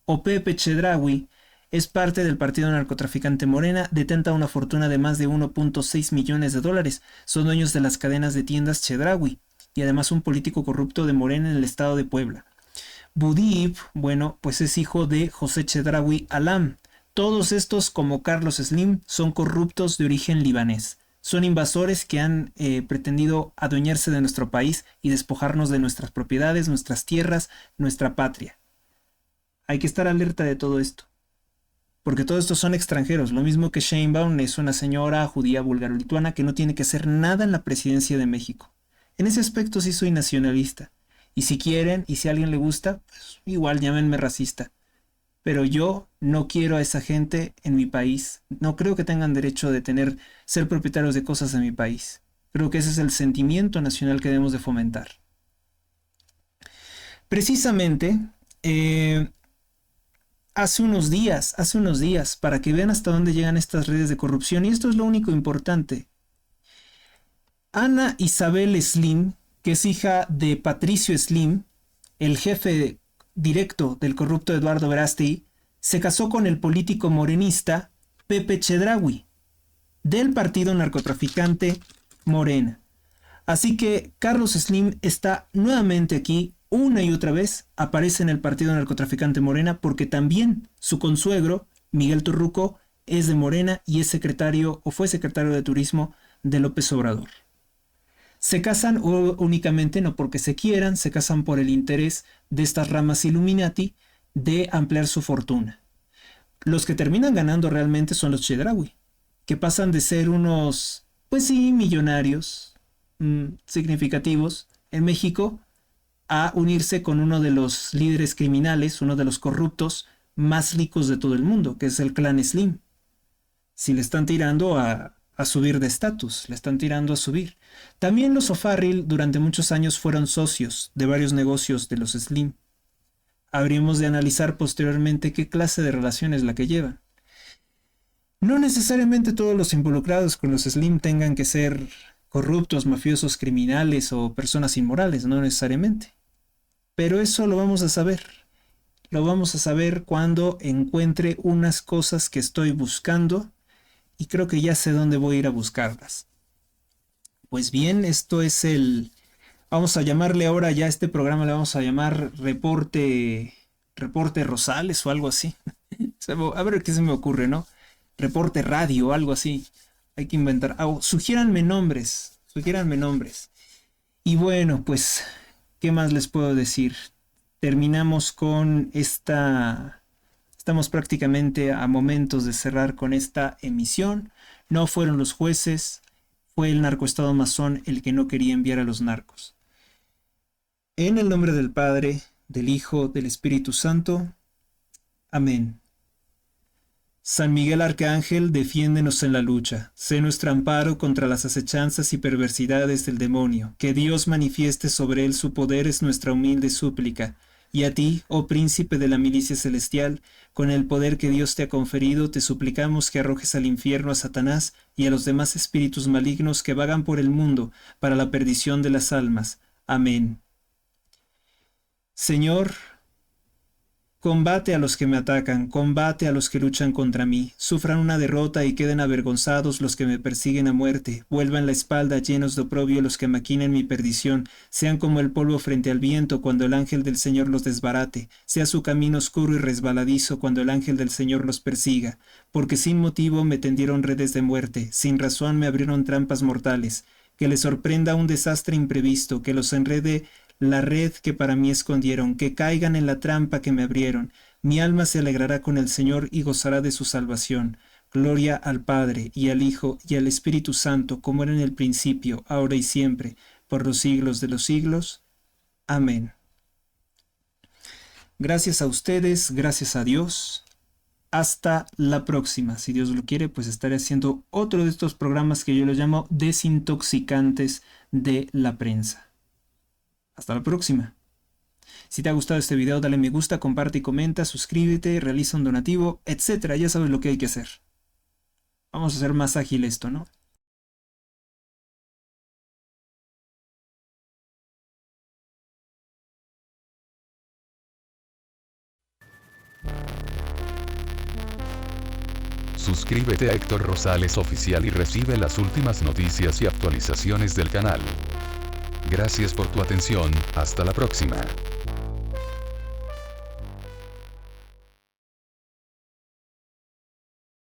o Pepe Chedraui es parte del partido narcotraficante Morena, detenta una fortuna de más de 1.6 millones de dólares. Son dueños de las cadenas de tiendas Chedraui y además un político corrupto de Morena en el estado de Puebla. Budip, bueno, pues es hijo de José Chedraui Alam. Todos estos, como Carlos Slim, son corruptos de origen libanés. Son invasores que han pretendido adueñarse de nuestro país y despojarnos de nuestras propiedades, nuestras tierras, nuestra patria. Hay que estar alerta de todo esto. Porque todos estos son extranjeros, lo mismo que Sheinbaum es una señora judía búlgaro-lituana que no tiene que hacer nada en la presidencia de México. En ese aspecto sí soy nacionalista. Y si quieren, y si a alguien le gusta, pues igual llámenme racista. Pero yo no quiero a esa gente en mi país. No creo que tengan derecho de ser propietarios de cosas de mi país. Creo que ese es el sentimiento nacional que debemos de fomentar. Precisamente, hace unos días, para que vean hasta dónde llegan estas redes de corrupción, y esto es lo único importante. Ana Isabel Slim, que es hija de Patricio Slim, el jefe directo del corrupto Eduardo Verástegui, se casó con el político morenista Pepe Chedraui, del partido narcotraficante Morena. Así que Carlos Slim está nuevamente aquí, una y otra vez, aparece en el partido narcotraficante Morena, porque también su consuegro, Miguel Torruco, es de Morena y es secretario o fue secretario de Turismo de López Obrador. Se casan únicamente no porque se quieran, se casan por el interés de estas ramas Illuminati de ampliar su fortuna. Los que terminan ganando realmente son los Chedraui, que pasan de ser unos, pues sí, millonarios significativos en México a unirse con uno de los líderes criminales, uno de los corruptos más ricos de todo el mundo, que es el clan Slim. Si le están tirando a subir de estatus, le están tirando a subir. También los O'Farrill durante muchos años fueron socios de varios negocios de los Slim. Habríamos de analizar posteriormente qué clase de relación es la que llevan. No necesariamente todos los involucrados con los Slim tengan que ser corruptos, mafiosos, criminales o personas inmorales, no necesariamente. Pero eso lo vamos a saber. Lo vamos a saber cuando encuentre unas cosas que estoy buscando y creo que ya sé dónde voy a ir a buscarlas. Pues bien, esto es vamos a llamarle ahora ya a este programa, le vamos a llamar Reporte Rosales o algo así. A ver qué se me ocurre, ¿no? Reporte Radio, algo así. Hay que inventar. Sugiéranme nombres. Y bueno, pues, ¿qué más les puedo decir? Terminamos con esta... Estamos prácticamente a momentos de cerrar con esta emisión. No fueron los jueces, fue el narcoestado masón el que no quería enviar a los narcos. En el nombre del Padre, del Hijo, del Espíritu Santo. Amén. San Miguel Arcángel, defiéndenos en la lucha. Sé nuestro amparo contra las acechanzas y perversidades del demonio. Que Dios manifieste sobre él su poder es nuestra humilde súplica. Y a ti, oh príncipe de la milicia celestial, con el poder que Dios te ha conferido, te suplicamos que arrojes al infierno a Satanás y a los demás espíritus malignos que vagan por el mundo para la perdición de las almas. Amén. Señor, combate a los que me atacan, combate a los que luchan contra mí. Sufran una derrota y queden avergonzados los que me persiguen a muerte. Vuelvan la espalda llenos de oprobio los que maquinen mi perdición. Sean como el polvo frente al viento cuando el ángel del Señor los desbarate. Sea su camino oscuro y resbaladizo cuando el ángel del Señor los persiga. Porque sin motivo me tendieron redes de muerte, sin razón me abrieron trampas mortales. Que les sorprenda un desastre imprevisto, que los enrede la red que para mí escondieron, que caigan en la trampa que me abrieron. Mi alma se alegrará con el Señor y gozará de su salvación. Gloria al Padre, y al Hijo, y al Espíritu Santo, como era en el principio, ahora y siempre, por los siglos de los siglos. Amén. Gracias a ustedes, gracias a Dios. Hasta la próxima. Si Dios lo quiere, pues estaré haciendo otro de estos programas que yo los llamo desintoxicantes de la prensa. Hasta la próxima. Si te ha gustado este video, dale me gusta, comparte y comenta, suscríbete, realiza un donativo, etc. Ya sabes lo que hay que hacer. Vamos a hacer más ágil esto, ¿no? Suscríbete a Héctor Rosales Oficial y recibe las últimas noticias y actualizaciones del canal. Gracias por tu atención, hasta la próxima.